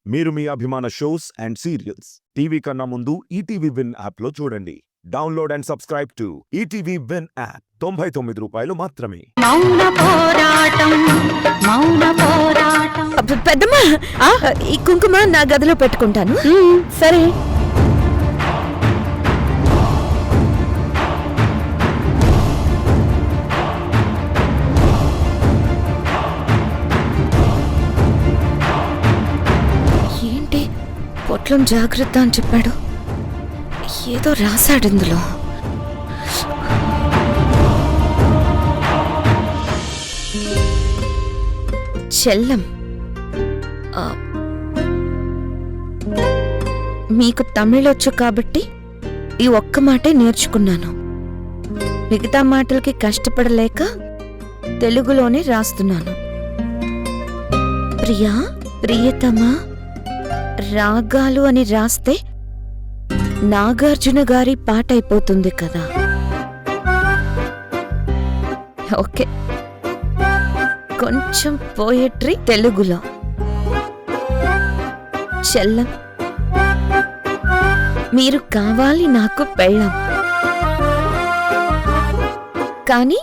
మీరు మీ అభిమాన shows and serials TV కన్నా ముందు ఈటీవీ విన్ యాప్లో చూడండి. Download and subscribe to ETV win app. 99 రూపాయలు మాత్రమే. పెద్దమ్మా, ఈ కుంకుమ నా గదిలో పెట్టుకుంటాను. సరే. ఏంటి పొట్లం జాగ్రత్త అని చెప్పాడు? ఏదో రాశాడు ఇందులో. చెల్లం, మీకు తమిళొచ్చు కాబట్టి ఈ ఒక్క మాటే నేర్చుకున్నాను. మిగతా మాటలకి కష్టపడలేక తెలుగులోనే రాస్తున్నాను. ప్రియా, ప్రియతమా, రాగాలు అని రాస్తే నాగార్జున గారి పాట అయిపోతుంది కదా. ఓకే, కొంచెం పోయట్రీ తెలుగులో. చెల్లం, మీరు కావాలి నాకు పెళ్ళం, కానీ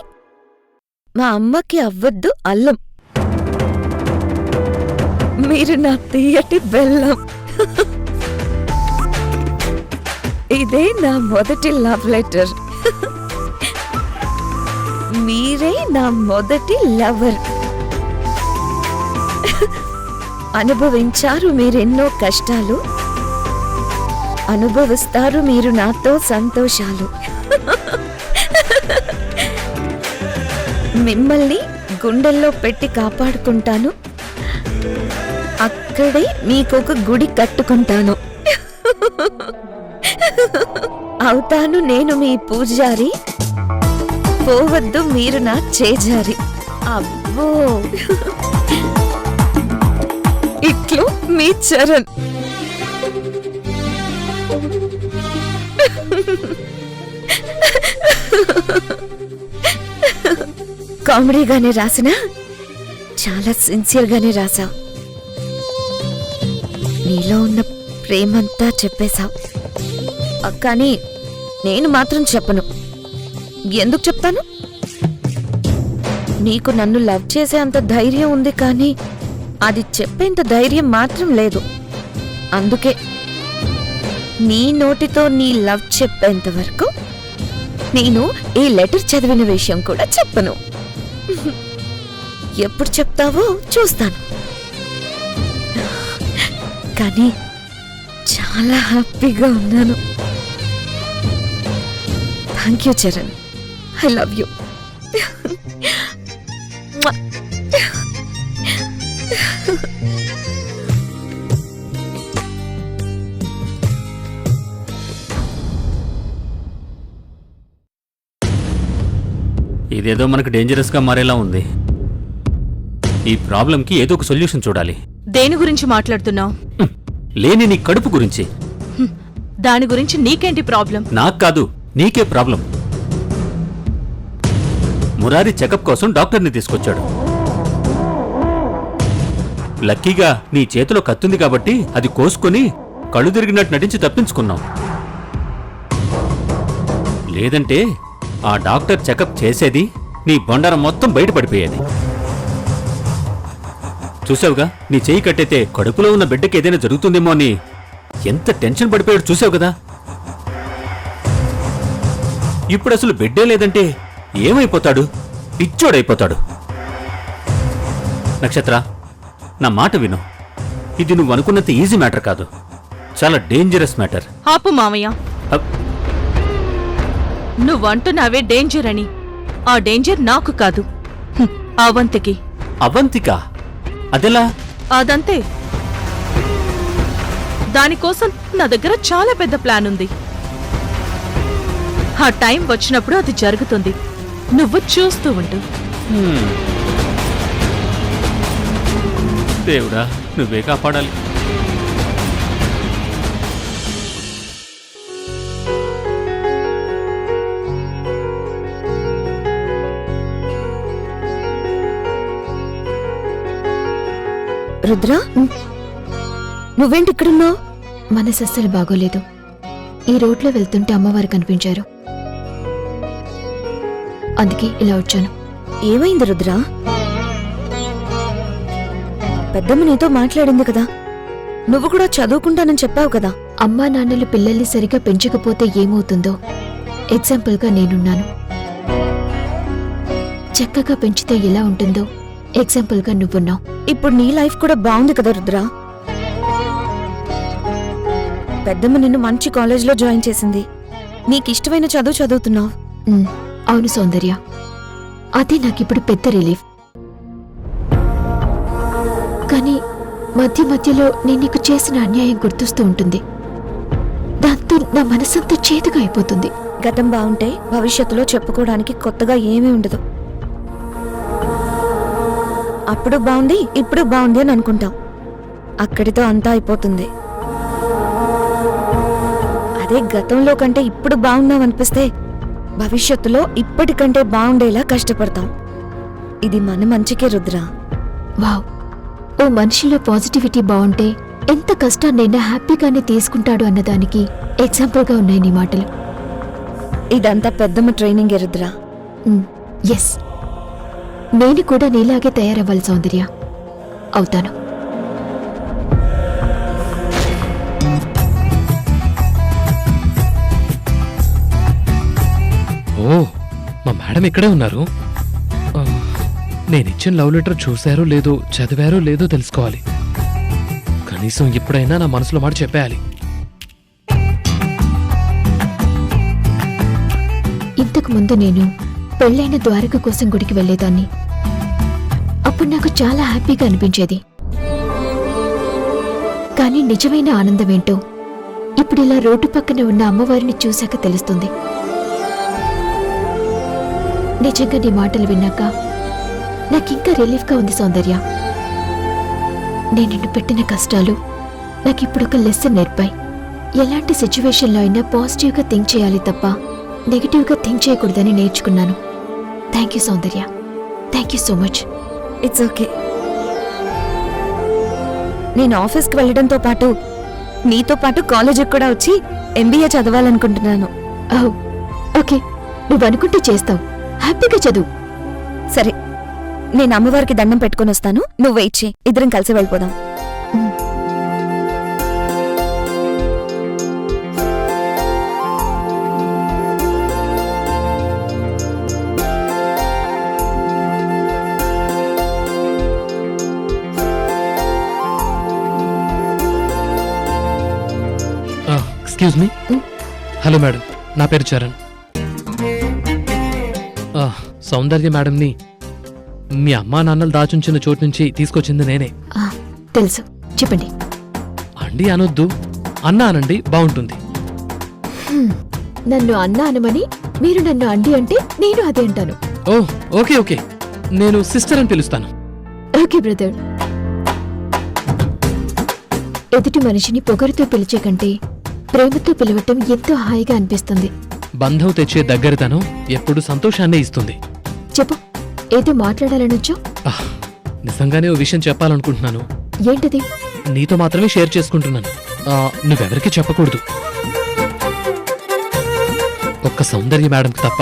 మా అమ్మకి అవ్వద్దు అల్లం. మీరు నా తీయటి బెల్లం. ఇదే నా మొదటి లవ్ లెటర్. మీరే నా మొదటి లవర్. అనుభవించారు మీరెన్నో కష్టాలు, అనుభవిస్తారు మీరు నాతో సంతోషాలు. మిమ్మల్ని గుండెల్లో పెట్టి కాపాడుకుంటాను, అక్కడే మీకొక గుడి కట్టుకుంటాను. అవుతాను నేను మీ పూజారి, పోవద్దు మీరు నా చేజారి. అబ్బో, ఇట్లు మీ చరణ్. కామెడీగానే రాసినా చాలా సిన్సియర్గానే రాసావు. నీలో ఉన్న ప్రేమంతా చెప్పేశావు, కానీ నేను మాత్రం చెప్పను. ఎందుకు చెప్తాను? నీకు నన్ను లవ్ చేసే అంత ధైర్యం ఉంది, కానీ అది చెప్పేంత ధైర్యం మాత్రం లేదు. అందుకే నీ నోటితో నీ లవ్ చెప్పేంత వరకు నేను ఈ లెటర్ చదివిన విషయం కూడా చెప్పను. ఎప్పుడు చెప్తావో చూస్తాను. కానీ చాలా హ్యాపీగా ఉన్నాను. Thank you Charan, I love you. ఇదేదో మనకు డేంజరస్ గా మారేలా ఉంది. ఈ ప్రాబ్లంకి ఏదో ఒక సొల్యూషన్ చూడాలి. దేని గురించి మాట్లాడుతున్నావు? లేని నీ కడుపు గురించి. దాని గురించి నీకేంటి ప్రాబ్లం? నాకు కాదు, నీకే ప్రాబ్లం. మురారి చెకప్ కోసం డాక్టర్ని తీసుకొచ్చాడు. లక్కీగా నీ చేతిలో కత్తుంది కాబట్టి అది కోసుకొని కళ్ళు తిరిగినట్టు నటించి తప్పించుకున్నాం. లేదంటే ఆ డాక్టర్ చెకప్ చేసేది, నీ బండారం మొత్తం బయటపడిపోయేది. చూసావుగా, నీ చెయ్యి కట్టయితే కడుపులో ఉన్న బిడ్డకి ఏదైనా జరుగుతుందేమో అని ఎంత టెన్షన్ పడిపోయాడు చూసావు కదా. ఇప్పుడు అసలు బిడ్డే లేదంటే ఏమైపోతాడు? పిచ్చోడైపోతాడు. నక్షత్ర, నా మాట విను. ఇది నువ్వు అనుకున్నంత ఈజీ మ్యాటర్ కాదు, చాలా డేంజరస్ మ్యాటర్. ఆపు మామయ్య, నువ్వంటున్నావే డేంజర్ అని. ఆ డేంజర్ నాకు కాదు, అవంతికి. అవంతిక? అదెలా? అదంతే. దానికోసం నా దగ్గర చాలా పెద్ద ప్లాన్ ఉంది. ఆ టైం వచ్చినప్పుడు అది జరుగుతుంది. నువ్వు చూస్తూ ఉండు. దేవుడా, నువ్వే కాపాడాలి. రుద్ర, నువ్వేంటి ఇక్కడున్నావు? మనసు అస్సలు బాగోలేదు. ఈ రోడ్లో వెళ్తుంటే అమ్మవారు కనిపించారు. అందుకే ఇలా వచ్చాను. ఏమైంది రుద్రా? పెద్దమ్మ నీతో మాట్లాడింది కదా, నువ్వు కూడా చదువుకుంటానని చెప్పావు కదా. అమ్మా నాన్నలు పిల్లల్ని సరిగా పెంచకపోతే ఏమవుతుందో ఎగ్జాంపుల్గా నేనున్నాను. చక్కగా పెంచితే ఎలా ఉంటుందో ఎగ్జాంపుల్గా నువ్వున్నావు. ఇప్పుడు నీ లైఫ్ కూడా బాగుంది కదా రుద్రా. పెద్దమ్మ నిన్ను మంచి కాలేజ్లో జాయిన్ చేసింది, నీకిష్టమైన చదువు చదువుతున్నావు. అవును సౌందర్య, అదే నాకిప్పుడు పెద్ద రిలీఫ్. కానీ మధ్య మధ్యలో నేను నీకు చేసిన అన్యాయం గుర్తొస్తూ ఉంటుంది. దాంతో నా మనసంతా చేదుగా అయిపోతుంది. గతం బాగుంటే భవిష్యత్తులో చెప్పుకోవడానికి కొత్తగా ఏమీ ఉండదు. అప్పుడు బాగుంది, ఇప్పుడు బాగుంది అని అనుకుంటాం, అక్కడితో అంతా అయిపోతుంది. అదే గతంలో కంటే ఇప్పుడు బాగున్నాం అనిపిస్తే భవిష్యత్తులో ఇప్పటికంటే బాగుండేలా కష్టపడతాం. ఇది మన మంచికే రుద్రా. వావ్, ఓ మనిషిలో పాజిటివిటీ బాగుంటే ఎంత కష్టాన్నైనా హ్యాపీగానే తీసుకుంటాడు అన్నదానికి ఎగ్జాంపుల్గా ఉన్నాయి నీ మాటలు. ఇదంతా పెద్దమ్మ ట్రైనింగ్ రుద్రా. ఎస్, నేను కూడా నీలాగే తయారవ్వాలి సౌందర్య. అవుతాను. ఓ, మా మేడం ఇక్కడే ఉన్నారు. నేనిచ్చిన లవ్ లెటర్ చూశారో లేదో, చదివారో లేదో తెలుసుకోవాలి. కనీసం ఇప్పుడైనా నా మనసులో మాట చెప్పేయాలి. ఇంతకు ముందు నేను పెళ్ళైన ద్వారక కోసం గుడికి వెళ్లేదాన్ని. అప్పుడు నాకు చాలా హ్యాపీగా అనిపించేది. కానీ నిజమైన ఆనందమేంటో ఇప్పుడు ఇలా రోడ్డు పక్కన ఉన్న అమ్మవారిని చూశాక తెలుస్తుంది. నిజంగా నీ మాటలు విన్నాక నాకింకా రిలీఫ్గా ఉంది సౌందర్య. నేను నిన్ను పెట్టిన కష్టాలు నాకిప్పుడు ఒక లెసన్ నేర్పాయి. ఎలాంటి సిచ్యువేషన్లో అయినా పాజిటివ్గా థింక్ చేయాలి తప్ప నెగిటివ్గా థింక్ చేయకూడదని నేర్చుకున్నాను. Thank you Soundarya, thank you so much. It's okay. నేను ఆఫీస్కి వెళ్ళడంతో పాటు నీతో పాటు కాలేజీకి కూడా వచ్చి MBA చదవాలనుకుంటున్నాను. ఓకే, నువ్వు అనుకుంటే చేస్తావు. హ్యాపీగా చదువు. సరే, నేను అమ్మవారికి దండం పెట్టుకుని వస్తాను, నువ్వు వెయిట్ చేయి, ఇద్దరం కలిసి వెళ్ళిపోదాం. Excuse me. హలో మేడం, నా పేరు చరణ్. సౌందర్య మేడంని మీ అమ్మా నాన్నలు దాచుంచిన చోటు నుంచి తీసుకొచ్చింది నేనే. తెలుసు, చెప్పండి. అండి అనొద్దు, అన్న అనండి, బాగుంటుంది. నన్ను అన్న అనమని మీరు నన్ను అండి అంటే నేను అదే అంటాను. ఓ, ఓకే ఓకే, నేను సిస్టర్ అని పిలుస్తాను. Okay brother. ఎదుటి మనిషిని పొగరుతో పిలిచే కంటే ప్రేమతో పిలవటం ఎంతో హాయిగా అనిపిస్తుంది. బంధం తెచ్చే దగ్గరతనం ఎప్పుడు సంతోషాన్నే ఇస్తుంది. చెప్పు, ఏదో మాట్లాడాలనొచ్చు. నిజంగానే ఓ విషయం చెప్పాలనుకుంటున్నాను. ఏంటది? నీతో మాత్రమే షేర్ చేసుకుంటున్నాను. నువ్వెవరికి చెప్పకూడదు, ఒక్క సౌందర్య మేడంకి తప్ప.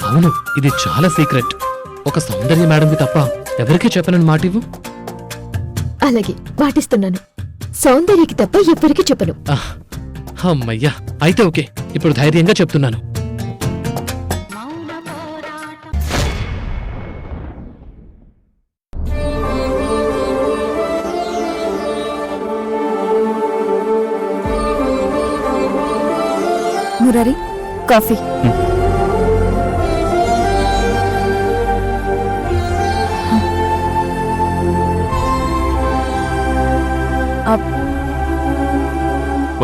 అవును, ఇది చాలా సీక్రెట్. ఒక సౌందర్య మేడంకి తప్ప ఎవరికీ చెప్పనని మాట ఇవ్వు. అలాగే, మాటిస్తున్నాను. సౌందర్యకి తప్ప ఎవ్వరికి చెప్పను. అమ్మయ్యా, అయితే ఓకే, ఇప్పుడు ధైర్యంగా చెప్తున్నాను. మురారి, కాఫీ.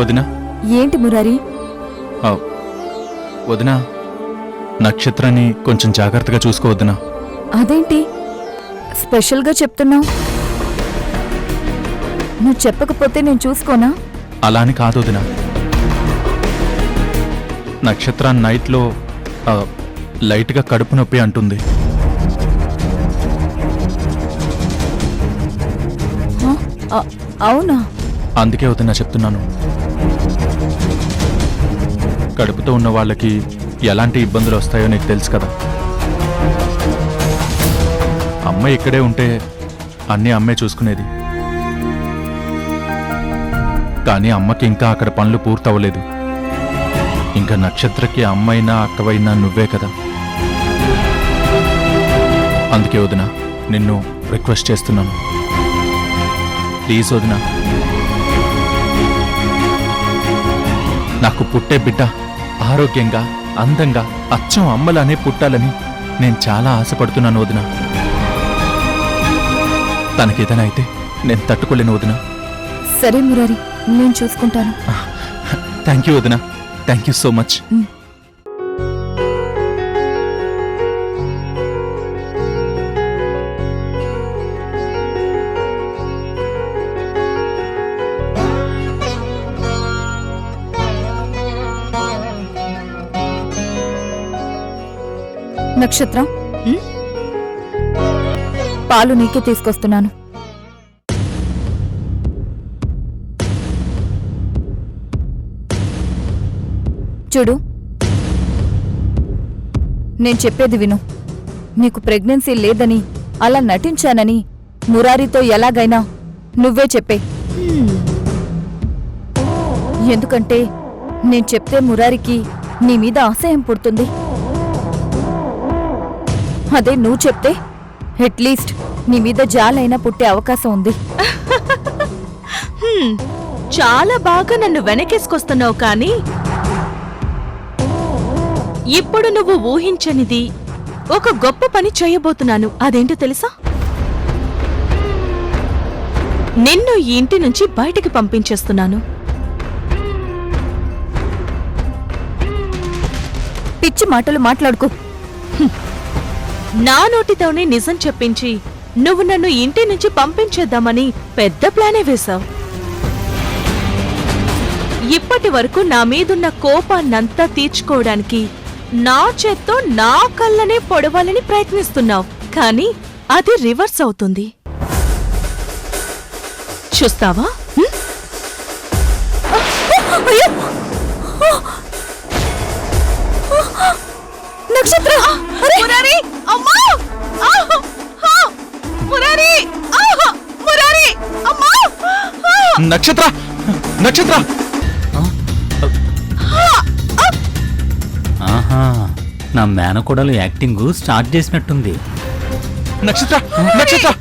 వదినా. ఏంటి మురారి? వదినా, నక్షత్రాన్ని కొంచెం జాగ్రత్తగా చూసుకోవద్దునా. అదేంటి స్పెషల్గా చెప్తున్నావు? నువ్వు చెప్పకపోతే నేను చూసుకోనా? అలా అని కాదు వదినా. నక్షత్రాన్ని నైట్లో లైట్గా కడుపు నొప్పి అంటుంది. అవునా? అందుకే వదినా చెప్తున్నాను. కడుపుతో ఉన్న వాళ్ళకి ఎలాంటి ఇబ్బందులు వస్తాయో నీకు తెలుసు కదా. అమ్మ ఇక్కడే ఉంటే అన్నీ అమ్మే చూసుకునేది. కానీ అమ్మకి ఇంకా అక్కడ పనులు పూర్తవలేదు. ఇంకా నక్షత్రకి అమ్మైనా అక్కవైనా నువ్వే కదా. అందుకే వదినా నిన్ను రిక్వెస్ట్ చేస్తున్నాను, ప్లీజ్ వదినా. నాకు పుట్టే బిడ్డ ఆరోగ్యంగా అందంగా అచ్చం అమ్మలానే పుట్టాలని నేను చాలా ఆశపడుతున్నాను వదినా. తనకేదైనా అయితే నేను తట్టుకోలేను వదినా. సరే మురారి, నేను చూసుకుంటాను. థ్యాంక్ యూ వదినా, థ్యాంక్ యూ సో మచ్. నక్షత్రం, పాలు నీకే తీసుకొస్తున్నాను. చూడు, నేను చెప్పేది విను. నీకు ప్రెగ్నెన్సీ లేదని అలా నటించానని మురారితో ఎలాగైనా నువ్వే చెప్పే. ఎందుకంటే నేను చెప్తే మురారికి నీ మీద అసహ్యం పుడుతుంది. అదే నువ్వు చెప్తే అట్లీస్ట్ నీ మీద జాలైనా పుట్టే అవకాశం ఉంది. చాలా బాగా నన్ను వెనకేసుకొస్తున్నావు, కానీ ఇప్పుడు నువ్వు ఊహించనిది ఒక గొప్ప పని చేయబోతున్నాను. అదేంటో తెలుసా? నిన్ను ఈ ఇంటి నుంచి బయటికి పంపించేస్తున్నాను. పిచ్చి మాటలు మాట్లాడుకో. నా నోటితోనే నిజం చెప్పించి నువ్వు నన్ను ఇంటి నుంచి పంపించేద్దామని పెద్ద ప్లానే వేశావు. ఇప్పటి వరకు నా మీదున్న కోపాన్నంతా తీర్చుకోవడానికి నా చేత్తో నా కళ్ళనే పొడవాలని ప్రయత్నిస్తున్నావు, కానీ అది రివర్స్ అవుతుంది. చూస్తావా? నక్షత్ర, మురారి! అమ్మా! మురారి! మురారి! అమ్మా! నక్షత్ర, నక్షత్ర! ఆహా, నా మేనకోడలు యాక్టింగ్ స్టార్ట్ చేసినట్టుంది. నక్షత్ర, నక్షత్ర!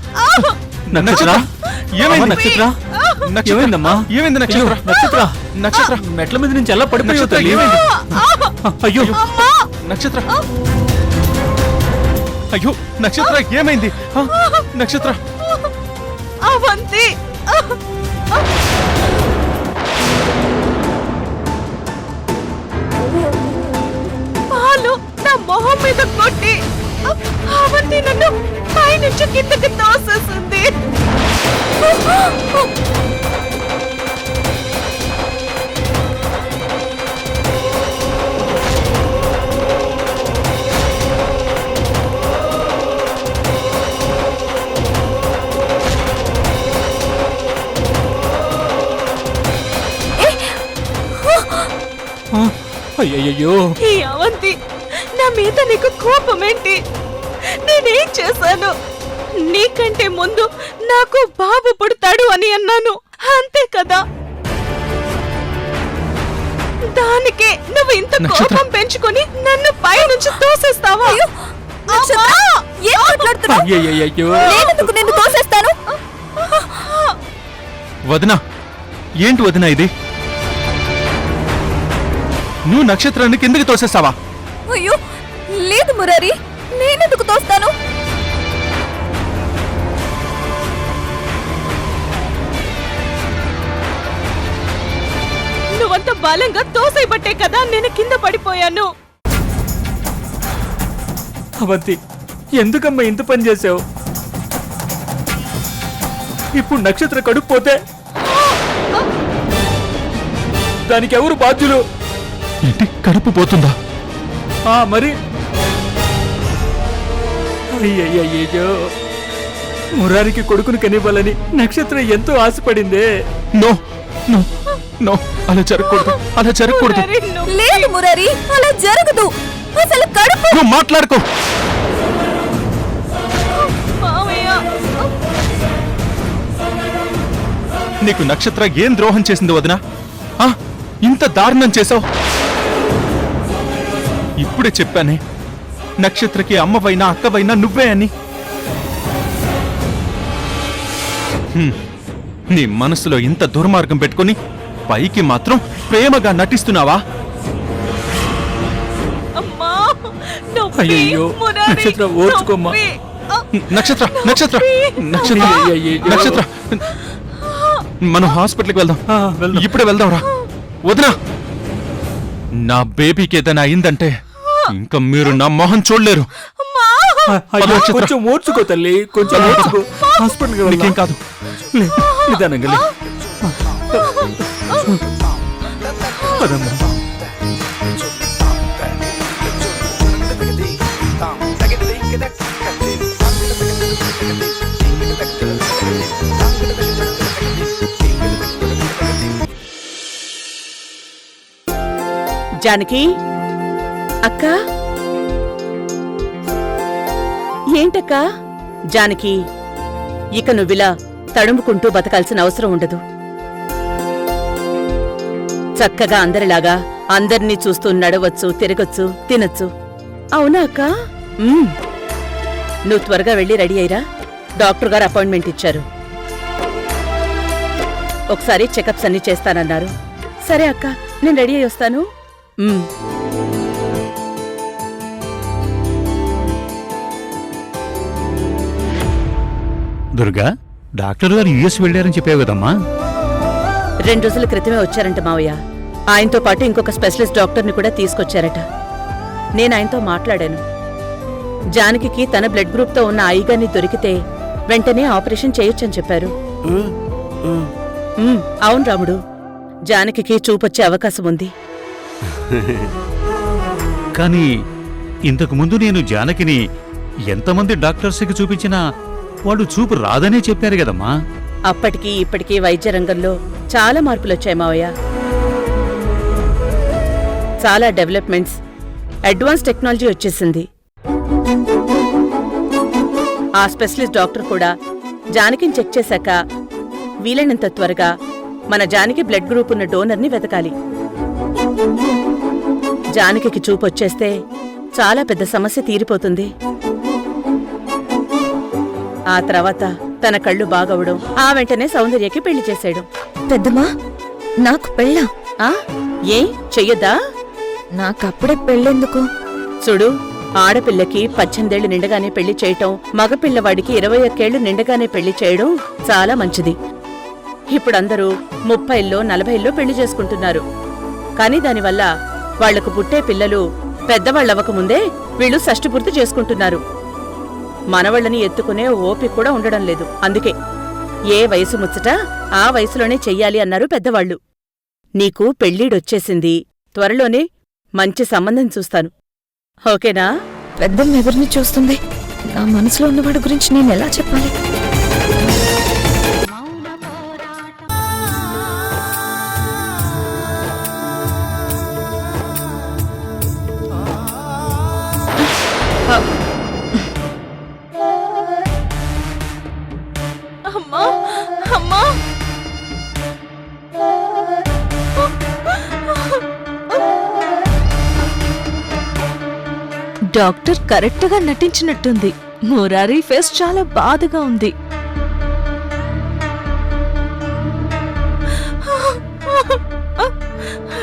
నక్షత్ర, ఏమైంది? నక్షత్ర, నక్షత్ర! ఏమైందమ్మా? ఏమైంది నక్షత్ర? నక్షత్ర, నక్షత్ర! మెట్ల మీద నుంచి ఎలా పడిపోయావు నక్షత్ర, తల్లి? ఏమైంది? అయ్యో, నక్షత్ర! అయ్యో నక్షత్ర, ఏమైంది? నక్షత్ర! అవంతి! పాలు నా మొహం మీద కొట్టి అవంతి నన్ను పైనుంచి కిందకి తోసేసింది. అయ్యయ్యో, ఈ అవంతి నా మీద నీకు కోపమేంటి? నేనేం చేశాను? నీకంటే ముందు నాకు బాబు పుడతాడు అని అన్నాను, అంతే కదా? దానికే నువ్వు ఇంత నక్షత్ర! కోపం పెంచుకొని నన్ను పై నుంచి తోసేస్తావా? అయ్యయ్యయ్యో. నేనెందుకు నిన్ను తోసేస్తాను? వదినా, ఏంటి వదినా ఇది? నువ్వు నక్షత్రాన్ని కిందకి తోసేస్తావా? అయ్యో లేదు మురారి, నేనెందుకు తోస్తాను? నువ్వంత బలంగా తోసేయబట్టే కదా నేను కింద పడిపోయాను. అవంతి, ఎందుకమ్మా ఇంత పని చేసావు? ఇప్పుడు నక్షత్ర కడుపు పోతే దానికి ఎవరు బాధ్యులు? ఏంటి, కడుపు పోతుందా? మరి అయ్యయ్యో, మురారికి కొడుకుని కనివ్వాలని నక్షత్రం ఎంతో ఆశపడిందే. నో నో నో, అలా జరగకూడదు, అలా జరగకూడదు. మురారి, నువ్వు- లేదు మురారి, అలా జరగదు. అసలు కడుపు నువ్వు మాట్లాడుకో. మావయ్య, నీకు నక్షత్ర ఏం ద్రోహం చేసింది వదినా? ఆ, ఇంత దారుణం చేసావు. ఇప్పుడే చెప్పానే, నక్షత్రకి అమ్మవైనా అక్కవైనా నువ్వే అని. నీ మనసులో ఇంత దుర్మార్గం పెట్టుకుని పైకి మాత్రం ప్రేమగా నటిస్తున్నావా? అమ్మా, నొప్పి, అయ్యయ్యో, మురారి, నక్షత్ర, ఓర్చుకోమ్మా. నొప్పి. నక్షత్ర నక్షత్ర నక్షత్ర అయ్యయ్యో. నక్షత్ర, మనం హాస్పిటల్కి వెళ్దాం. వెళ్దాం. ఇప్పుడే వెళ్దాం రా. వదినా, నా బేబీకి ఏదైనా అయిందంటే ఇంకా మీరు నా మొహం చూడలేరు. అమ్మా, అయ్యో, నక్షత్ర. కొంచెం ఓర్చుకో తల్లి, కొంచెం ఓర్చుకో. హాస్పిటల్కి నీకేం వెళ్దాం. కాదు. లే, నిదానంగా లే. పదమ్మా. జానకి, అక్క, ఏంటక్క? జానకి, ఇక నువ్విలా తడుముకుంటూ బతకాల్సిన అవసరం ఉండదు. చక్కగా అందరిలాగా అందర్నీ చూస్తూ నడవచ్చు, తిరగొచ్చు, తినొచ్చు. అవునా అక్క? నువ్వు త్వరగా వెళ్ళి రెడీ అయ్యిరా. డాక్టర్ గారు అపాయింట్మెంట్ ఇచ్చారు. ఒకసారి చెకప్స్ అన్ని చేస్తానన్నారు. సరే అక్క, నేను రెడీ అయ్యి వస్తాను. దుర్గా, డాక్టర్ గారు యుఎస్ వెళ్ళారని చెప్పావు కదమ్మా. 2 రోజుల క్రితమే వచ్చారంట మావయ్య. ఆయనతో పాటు ఇంకొక స్పెషలిస్ట్ డాక్టర్ని కూడా తీసుకొచ్చారట. నేను ఆయనతో మాట్లాడాను. జానకి తన బ్లడ్ గ్రూప్తో ఉన్న ఐగాని దొరికితే వెంటనే ఆపరేషన్ చేయొచ్చని చెప్పారు. అవును రాముడు, జానకి చూపొచ్చే అవకాశం ఉంది. కానీ ఇంతకు ముందు నేను జానకిని ఎంతమంది డాక్టర్స్కి చూపించినా వాళ్ళు చూపు రాదనే చెప్పారు కదమ్మా. అప్పటికి ఇప్పటికీ వైద్య రంగంలో చాలా మార్పులొచ్చాయి మావయ్య. చాలా డెవలప్మెంట్స్, అడ్వాన్స్ టెక్నాలజీ వచ్చేసింది. ఆ స్పెషలిస్ట్ డాక్టర్ కూడా జానకిని చెక్ చేశాక వీలైనంత త్వరగా మన జానకి బ్లడ్ గ్రూప్ ఉన్న డోనర్ని వెతకాలి. జానకి చూపొచ్చేస్తే చాలా పెద్ద సమస్య తీరిపోతుంది. ఆ తర్వాత తన కళ్ళు బాగవడం, ఆ వెంటనే సౌందర్యకి పెళ్లి చేశాడు. పెద్దమ్మా, నాకు పెళ్ళా? ఏ చెయ్యొద్దా? నాకప్పుడే పెళ్ళెందుకు? చూడు, ఆడపిల్లకి 18 ఏళ్లు నిండగానే పెళ్లి చేయటం, మగపిల్లవాడికి 21 ఏళ్లు నిండగానే పెళ్లి చేయడం చాలా మంచిది. ఇప్పుడందరూ 30లో 40లో పెళ్లి చేసుకుంటున్నారు. కానీ దానివల్ల వాళ్లకు పుట్టే పిల్లలు పెద్దవాళ్ళవ్వకముందే వీళ్ళు షష్ఠపూర్తి చేసుకుంటున్నారు. మనవళ్ళని ఎత్తుకునే ఓపిక కూడా ఉండడం లేదు. అందుకే ఏ వయసు ముచ్చట ఆ వయసులోనే చెయ్యాలి అన్నారు పెద్దవాళ్లు. నీకు పెళ్ళీడొచ్చేసింది. త్వరలోనే మంచి సంబంధం చూస్తాను. ఓకేనా? పెద్దమ్మ ఎవరిని చూస్తుంది? నా మనసులో ఉన్నవాడి గురించి నేను ఎలా చెప్పాలి? అమ్మా, అమ్మా, డాక్టర్ కరెక్ట్ గా నటించినట్టుంది. మురారి ఫేస్ చాలా బాధగా ఉంది.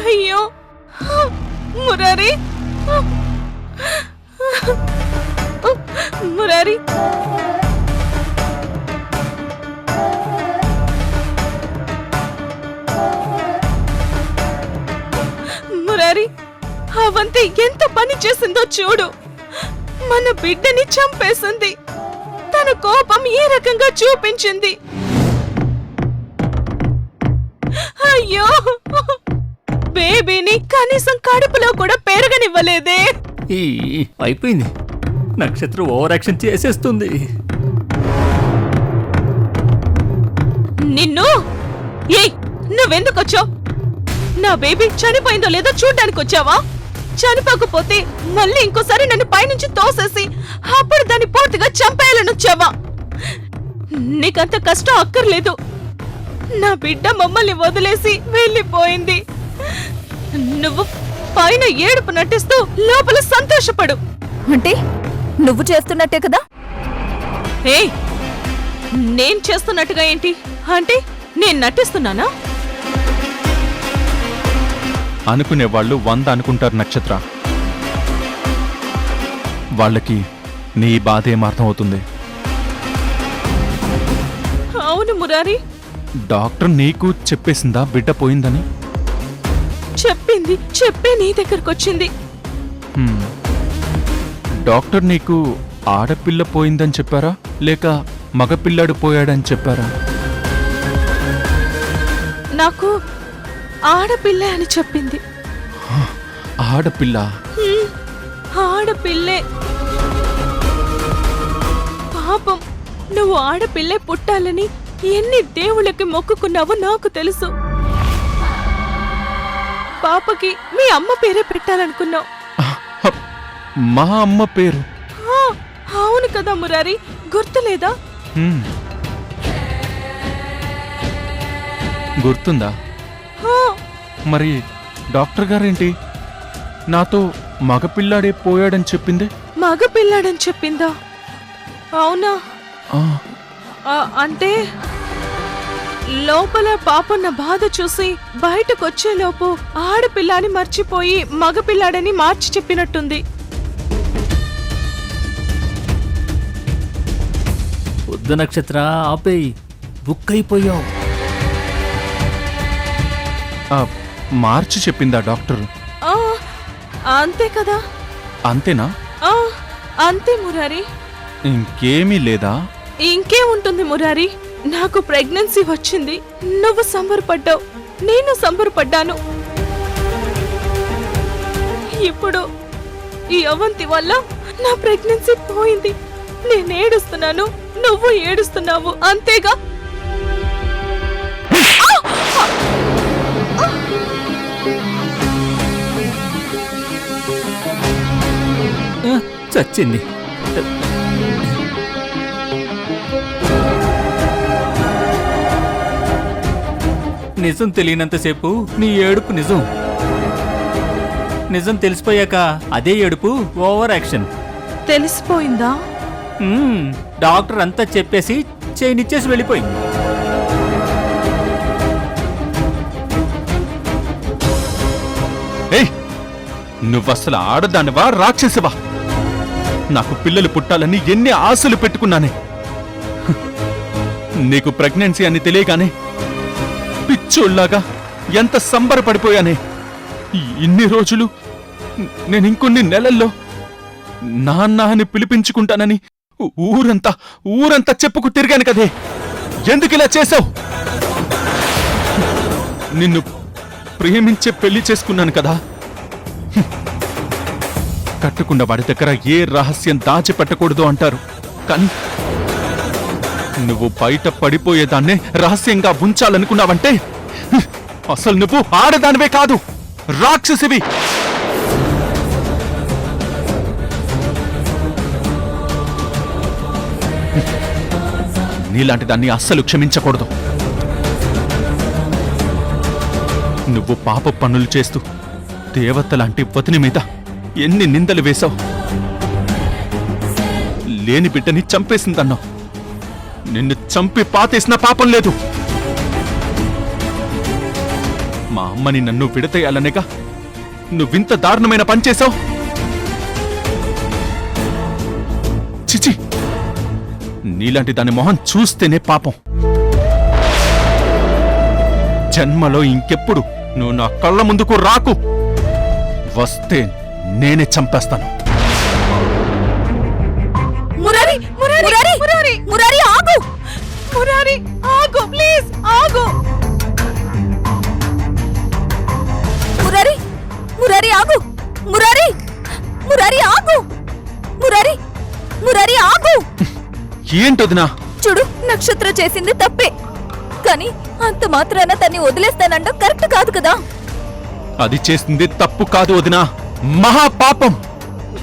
అయ్యో మురారి, మురారి, మురారి, అవంతి ఎంత పని చేసిందో చూడు. మన బిడ్డని చంపేసింది. తన కోపం ఏ రకంగా చూపించింది. అయ్యో, బేబీని కనీసం కడుపులో కూడా పెరగనివ్వలేదే. అయిపోయింది. నక్షత్రం ఓవర్ యాక్షన్ చేసేస్తుంది. నిన్ను ఏయ్ నువ్వెందుకొచ్చావు? నా బేబీ చనిపోయిందో లేదో చూడ్డానికి వచ్చావా? చనిపోకపోతే మళ్ళీ ఇంకోసారి నన్ను పైనుంచి తోసేసి అప్పుడు దాన్ని పూర్తిగా చంపేయాలని వచ్చావా? నీకంత కష్టం అక్కర్లేదు. నా బిడ్డ మమ్మల్ని వదిలేసి వెళ్ళిపోయింది. నువ్వు పైన ఏడుపు నటిస్తూ లోపల సంతోషపడు. అంటే నువ్వు చేస్తున్నట్టే కదా? ఏయ్ నేను చేస్తున్నట్టుగా ఏంటి? అంటే నేను నటిస్తున్నానా? అనుకునేవాళ్ళు 100 అనుకుంటారు నక్షత్ర. వాళ్ళకి నీ బాధ ఏమర్థం అవుతుంది? అవును మురారి, డాక్టర్ నీకు చెప్పేసిందా బిడ్డ పోయిందని? చెప్పింది. చెప్పే నీ దగ్గరకొచ్చింది. హ్మ్. డాక్టర్ నీకు ఆడపిల్ల పోయిందని చెప్పారా లేక మగపిల్లాడు పోయాడని చెప్పారా? నాకు ఆడపిల్ల అని చెప్పింది. ఆడపిల్ల? ఆడపిల్లే. పాపం నువ్వు ఆడపిల్లే పుట్టాలని ఎన్ని దేవుళ్ళకి మొక్కుకున్నావో నాకు తెలుసు. పాపకి మీ అమ్మ పేరే పెట్టాలనుకున్నావు. మా అమ్మ పేరు? అవును కదా మురారి, గుర్తులేదా? హ్మ్. గుర్తుందా? మరి డాక్టర్ గారేంటి నాతో మగపిల్లాడే పోయాడని చెప్పింది? మగపిల్లాడని చెప్పిందా? అవునా? అంటే లోపల పాపన్న బాధ చూసి బయటకొచ్చేలోపు ఆడపిల్లని మర్చిపోయి మగపిల్లాడని మార్చి చెప్పినట్టుంది. వద్దు నక్షత్ర, ఆపేయి. బుక్ అయిపోయావు. మార్చి చెప్పిందా డాక్టర్? అంతే కదా. అంతేనా? అంతే మురారి. ఇంకేమీ లేదా? ఇంకే ఉంటుంది మురారి. నాకు ప్రెగ్నెన్సీ వచ్చింది. నువ్వు సంబరపడ్డావు, నేను సంబరపడ్డాను. ఇప్పుడు ఈ అవంతి వల్ల నా ప్రెగ్నెన్సీ పోయింది. నేను ఏడుస్తున్నాను, నువ్వు ఏడుస్తున్నావు, అంతేగా? చచ్చింది. నిజం తెలియనంతసేపు నీ ఏడుపు నిజం. నిజం తెలిసిపోయాక అదే ఏడుపు ఓవర్ యాక్షన్. తెలిసిపోయిందా? డాక్టర్ అంతా చెప్పేసి చేయనిచ్చేసి వెళ్ళిపోయింది. ఏయ్, నువ్వసలు ఆడదానివా రాక్షసివా? నాకు పిల్లలు పుట్టాలని ఎన్ని ఆశలు పెట్టుకున్నానే. నీకు ప్రెగ్నెన్సీ అని తెలియగానే పిచ్చోళ్లాగా ఎంత సంబరపడిపోయానే. ఇన్ని రోజులు నేను ఇంకొన్ని నెలల్లో నాన్న అని పిలిపించుకుంటానని ఊరంతా చెప్పుకు తిరిగాను కదే. ఎందుకిలా చేశావు? నిన్ను ప్రేమించే పెళ్లి చేసుకున్నాను కదా. కట్టుకున్న వాడి దగ్గర ఏ రహస్యం దాచిపెట్టకూడదు అంటారు, కానీ నువ్వు బయట పడిపోయేదాన్నే రహస్యంగా ఉంచాలనుకున్నావంటే అసలు నువ్వు ఆడదానివే కాదు, రాక్షసివి. నీలాంటి దాన్ని అస్సలు క్షమించకూడదు. నువ్వు పాప పనులు చేస్తూ దేవతలాంటి వతిని మీద ఎన్ని నిందలు వేశావు. లేని బిడ్డని చంపేసిందన్నావు. నిన్ను చంపి పాతేసిన పాపం లేదు. మా అమ్మని నన్ను విడతేయాలనేగా నువ్వింత దారుణమైన పనిచేశావు. చిచి, నీలాంటి దాని మొహం చూస్తేనే పాపం. జన్మలో ఇంకెప్పుడు నువ్వు నా కళ్ళ ముందుకు రాకు. వస్తే నేనే చంపేస్తాను. మురారి, మురారి, మురారి, మురారి, ఆగు! మురారి, ఆగు, ప్లీజ్ ఆగు! మురారి, మురారి ఆగు! మురారి, మురారి ఆగు! మురారి, మురారి ఆగు! ఏంటొదినా? చూడు, నక్షత్ర చేసింది తప్పే, కానీ అంత మాత్రాన తన్ని వదిలేస్తానంటూ కరెక్ట్ కాదు కదా. అది చేసింది తప్పు కాదు వదినా, మహాపాపం.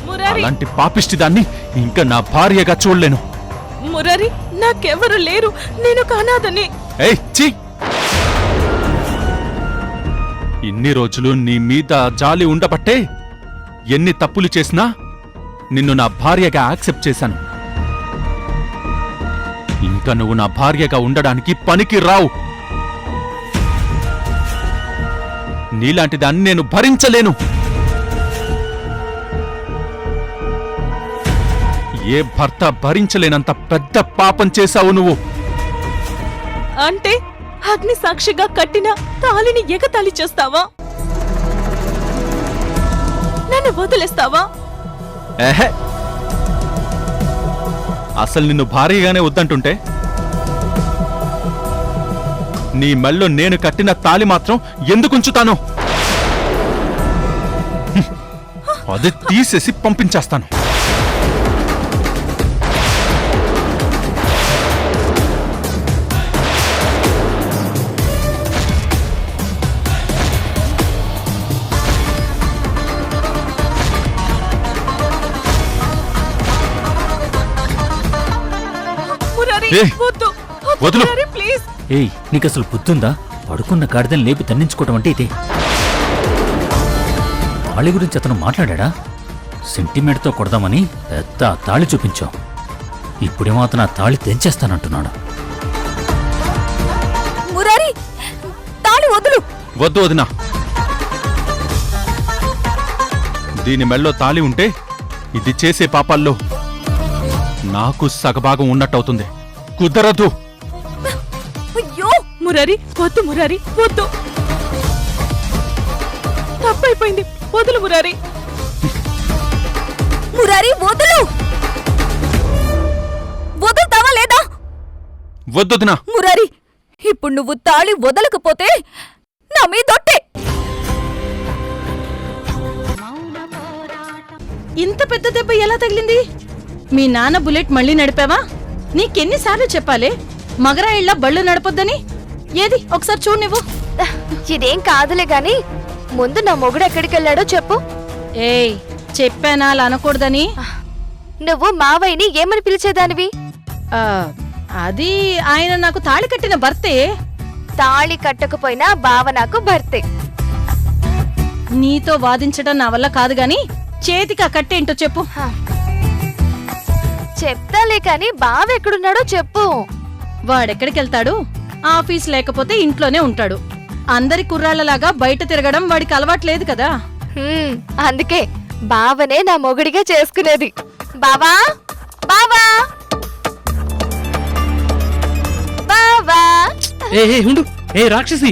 మురారి అలాంటి పాపిష్టి దాన్ని ఇంకా నా భార్యగా చూడలేను. మురారి నాకెవరు లేరు, నేను కానాదని. ఏయ్ ఛీ! ఇన్ని రోజులు నీ మీద జాలి ఉండబట్టే ఎన్ని తప్పులు చేసినా నిన్ను నా భార్యగా యాక్సెప్ట్ చేశాను. ఇంకా నువ్వు నా భార్యగా ఉండడానికి పనికి రావు. నీలాంటి దాన్ని నేను భరించలేను. ఏ భర్త భరించలేనంత పెద్ద పాపం చేశావు నువ్వు. అంటే అగ్ని సాక్షిగా కట్టిన తాళిని ఎగతాళి చేస్తావా? నన్ను వదిలేస్తావా? ఏహే, అసలు నిన్ను భార్యగానే వద్దంటుంటే నీ మెళ్ళో నేను కట్టిన తాళి మాత్రం ఎందుకుంచుతాను? అది తీసేసి పంపించేస్తాను. మురారి ఏయ్, వద్దు, వదులు. మురారి ప్లీజ్. ఏయ్ నీకు అసలు బుద్ధుందా? పడుకున్న గాడిదని లేపి తన్నించుకోవటం అంటే ఇదే. తాళి గురించి అతను మాట్లాడా? సెంటిమెంట్తో కొడదామని పెద్ద తాళి చూపించాం. ఇప్పుడేమో అతను ఆ తాళి తెంచేస్తానంటున్నాడు. మురారి తాళి వదులు. వద్దు వదినా, దీని మెళ్ళో తాళి ఉంటే ఇది చేసే పాపాల్లో నాకు సగభాగం ఉన్నట్టవుతుంది. కుదరదు. అయ్యో మురారి వద్దు, మురారి వద్దు. తప్పైపోయింది, వదులు మురారి. మురారి వదులు. వదులుతావా లేదా? వద్దొదినా. మురారి ఇప్పుడు నువ్వు తాళి వదలకపోతే నా మీదొట్టే. ఇంత పెద్ద దెబ్బ ఎలా తగిలింది? మీ నాన్న బుల్లెట్ మళ్ళీ నడిపావా? నీకెన్నిసార్లు చెప్పాలే మగరాయిళ్ళ బళ్ళు నడపొద్దని? ఏది ఒకసారి చూడు నువ్వు. ఇదేం కాదులే గాని ముందు నా మొగుడు ఎక్కడికెళ్ళాడో చెప్పు. ఏయ్ చెప్పానా అలా అనకూడదని? నువ్వు మావయ్యని ఏమని పిలిచేదానివి? ఆ, అది ఆయన నాకు తాళి కట్టిన భర్తే. తాళి కట్టకపోయినా బావ నాకు భర్తే. నీతో వాదించడం నా వల్ల కాదు గాని చేతికి ఆ కట్టేంటో చెప్పు. చెప్తాలే కాని బావ ఎక్కడున్నాడో చెప్పు. వాడెక్కడికెళ్తాడు? ఆఫీస్ లేకపోతే ఇంట్లోనే ఉంటాడు. అందరి కుర్రాళ్ళలాగా బయట తిరగడం వాడికి అలవాట్లేదు కదా. అందుకే బావనే నా మొగుడిగా చేసుకునేది. బావా బావా బావా ఉండు. ఏ రాక్షసి,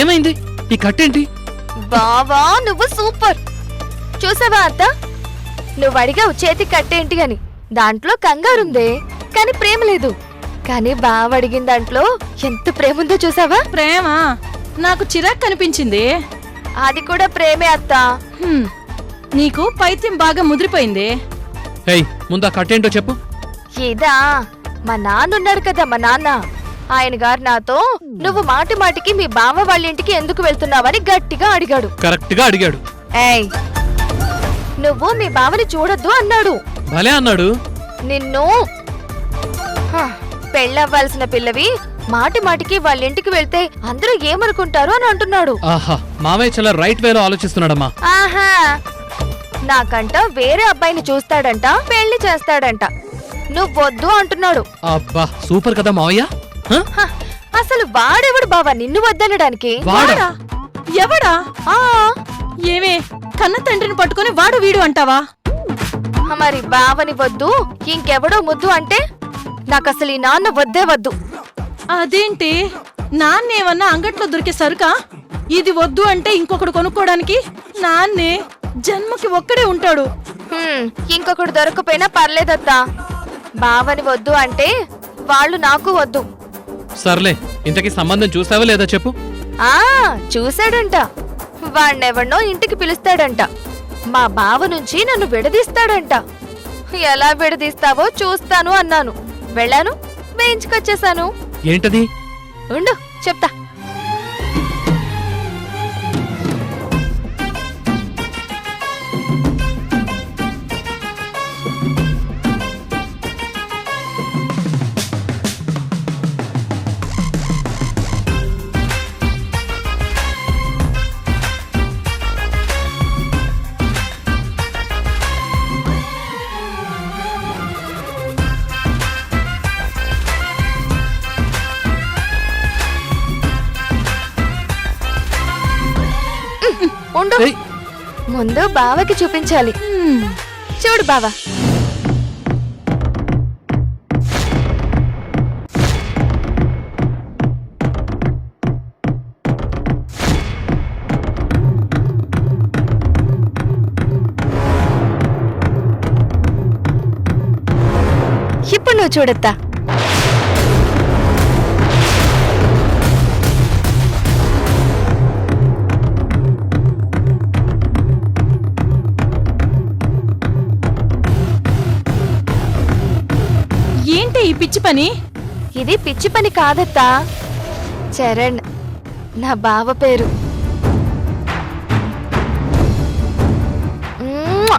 ఏమైంది? ఈ కట్టేంటి? బావా నువ్వు సూపర్. చూసావా అత్త, నువ్వు అడిగావు చేతి కట్టేంటి అని. దాంట్లో కంగారుందే కాని ప్రేమ లేదు. కాని బావ అడిగిన దాంట్లో ఎంత ప్రేమ ఉందో చూసావా? ప్రేమ నాకు చిరాకు కనిపించింది. అది కూడా ప్రేమే అత్తా. నీకు పైత్యం బాగా ముదిరిపోయింది. ఏయ్ ముందు ఆ కట్టేంటో చెప్పు. ఇదా, మా నాన్నున్నాడు కదా, మా నాన్న. ఆయన గారు నాతో నువ్వు మాటి మాటికి మీ బావ వాళ్ళ ఇంటికి ఎందుకు వెళ్తున్నావని గట్టిగా అడిగాడు. కరెక్ట్ గా అడిగాడు. ఏయ్, నువ్వు మీ బావని చూడొద్దు అన్నాడు. భలే అన్నాడు. నిన్ను పెళ్ళవ్వాల్సిన పిల్లవి మాటి మాటికి వాళ్ళ ఇంటికి వెళ్తే అందరూ ఏమనుకుంటారు అని అంటున్నాడు. ఆహా, మావయ్య చాలా రైట్ వేలో ఆలోచిస్తున్నాడమ్మా. ఆహా, నాకంట వేరే అబ్బాయిని చూస్తాడంట, పెళ్లి చేస్తాడంట. నువ్వొద్దు అంటున్నాడు. అబ్బా సూపర్ కదా మావయ్య. అసలు వాడెవడు బావా నిన్ను వద్దనడానికి? వాడా? ఎవడా? ఆ ఏమే కన్న తండ్రిని పట్టుకొని వాడు వీడు అంటావా? మరి బావని వద్దు ఇంకెవడో ముద్దు అంటే నాకసలు ఈ నాన్న వద్దే వద్దు. అదేంటి, నాన్నేమన్నా అంగట్లో దొరికే సరుకా? ఇది వద్దు అంటే ఇంకొకడు కొనుక్కోడానికి? నాన్నే జన్మకి ఒక్కడే ఉంటాడు. ఇంకొకడు దొరకపోయినా పర్లేదత్తా. బావని వద్దు అంటే వాళ్ళు నాకు వద్దు. సర్లే, ఇంతకీ సంబంధం చూసావా లేదా చెప్పు. ఆ చూశాడంట. వాణ్ణెవన్నో ఇంటికి పిలుస్తాడంట. మా బావ నుంచి నన్ను విడదీస్తాడంట. ఎలా విడదీస్తావో చూస్తాను అన్నాను. వెళ్ళాను, వేయించుకొచ్చేశాను. ఏంటది? ఉండు చెప్తా. ఉండు, ఏయ్, ముందు బావకి చూపించాలి. చూడు బావా. ఇప్పుడు నువ్వు చూడొత్తా. ఏంటి ఈ పిచ్చి పని? ఇది పిచ్చి పని కాదత్తా, చరణ్ నా బావ పేరు. మ్మ్.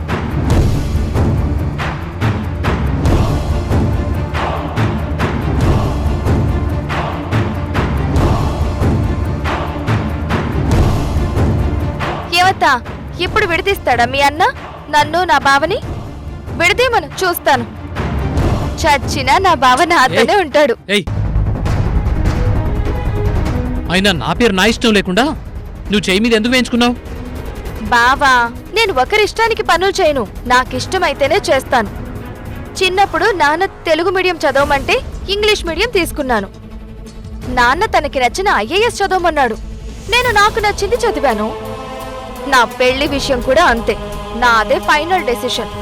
ఏవత్తా, ఇప్పుడు విడదీస్తాడా మీ అన్న నన్ను నా బావని? విడదీమను, చూస్తాను. చచ్చినా నా బావ నాతోనే ఉంటాడు. ఏయ్, అయినా నా పేరు నా ఇష్టం లేకుండా నువ్వు చేయి మీద ఎందుకు వేయించుకున్నావు? బావా, నేను ఒకరిష్టానికి పనులు చేయను, నాకిష్టమైతేనే చేస్తాను. చిన్నప్పుడు నాన్న తెలుగు మీడియం చదవమంటే ఇంగ్లీష్ మీడియం తీసుకున్నాను. నాన్న తనకి నచ్చిన ఐఏఎస్ చదవమన్నాడు, నేను నాకు నచ్చింది చదివాను. నా పెళ్లి విషయం కూడా అంతే, నాదే ఫైనల్ డెసిషన్.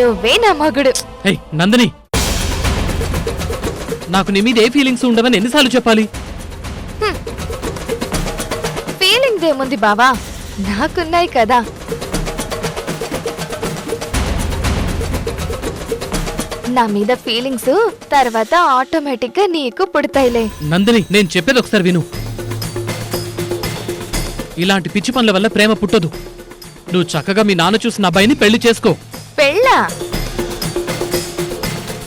నువ్వే నా మగుడు. ఏయ్ నందిని, నాకు నీ మీద ఏ ఫీలింగ్స్ ఉండవని ఎన్నిసార్లు చెప్పాలి? ఫీలింగ్ ఏముంది బావా, నాకున్నాయి కదా. నా మీద ఫీలింగ్స్ తర్వాత ఆటోమేటిక్ గా నీకు పుడతాయిలే. నందిని, నేను చెప్పేది ఒకసారి విను. ఇలాంటి పిచ్చి పనుల వల్ల ప్రేమ పుట్టదు. నువ్వు చక్కగా మీ నాన్న చూసిన అబ్బాయిని పెళ్లి చేసుకో. పెళ్ళా?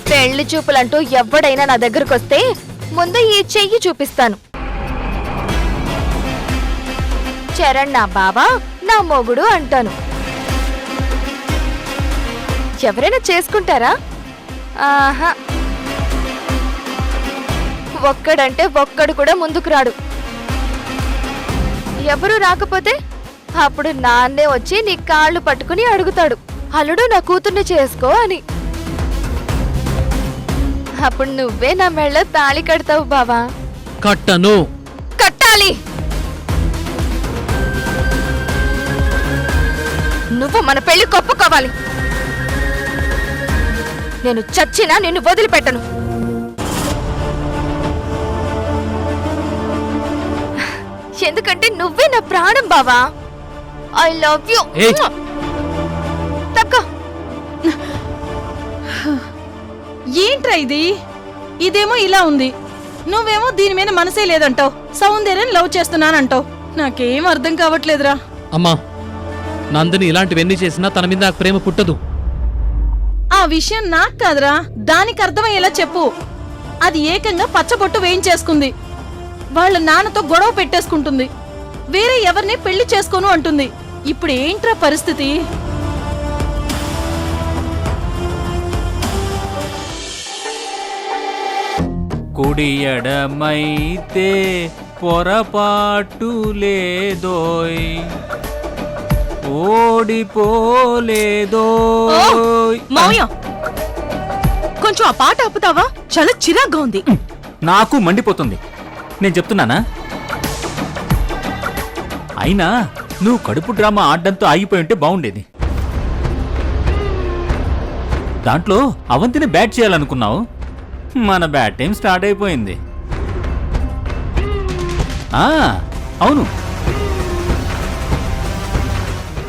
పెళ్లి చూపులంటూ ఎవడైనా నా దగ్గరకు వస్తే ముందు ఈ చెయ్యి చూపిస్తాను. చరణ్ నా బావా, నా మొగుడు అంటాను. ఎవరైనా చేసుకుంటారా? ఆహా, ఒక్కడంటే ఒక్కడు కూడా ముందుకు రాడు. ఎవరు రాకపోతే అప్పుడు నాన్నే వచ్చి నీ కాళ్ళు పట్టుకుని అడుగుతాడు, అల్లుడు నా కూతుర్ని చేసుకో అని. అప్పుడు నువ్వే నా మెళ్ళ తాళి కడతావు బావా. కట్టను. కట్టాలి. నువ్వు మన పెళ్లి కొప్పుకోవాలి. నేను చచ్చినా నిన్ను వదిలిపెట్టను. ఎందుకంటే నువ్వే నా ప్రాణం బావా. I love you. ఏయ్. తక్కువ. ఏంట్రా ఇది? ఇదేమో ఇలా ఉంది, నువ్వేమో దీని మీద మనసే లేదంటావు. సౌందర్యం లవ్ చేస్తున్నానంటావు. నాకేం అర్థం కావట్లేదురా. అమ్మా, నందిని ఇలాంటివన్నీ చేసినా తన మీద నాకు ప్రేమ పుట్టదు. ఆ విషయం నాకు కాదురా, దానికి అర్థమయ్యేలా చెప్పు. అది ఏకంగా పచ్చబొట్టు వేయించేసుకుంది, వాళ్ళ నాన్నతో గొడవ పెట్టేసుకుంటుంది, వేరే ఎవరిని పెళ్లి చేసుకోను అంటుంది. ఇప్పుడు ఏంట్రా పరిస్థితి? కుడి ఎడమైతే పొరపాటు లేదోయ్, ఓడిపోలేదోయ్. మావయ్య, కొంచెం ఆ పాట ఆపుతావా? చాలా చిరాగ్గా ఉంది. నాకు మండిపోతుంది, నేను చెప్తున్నానా? అయినా నువ్వు కడుపు డ్రామా ఆడ్డంతో ఆగిపోయి ఉంటే బాగుండేది. దాంట్లో అవంతిని బ్యాట్ చేయాలనుకున్నావు, మన బ్యాట్ టైం స్టార్ట్ అయిపోయింది. అవును,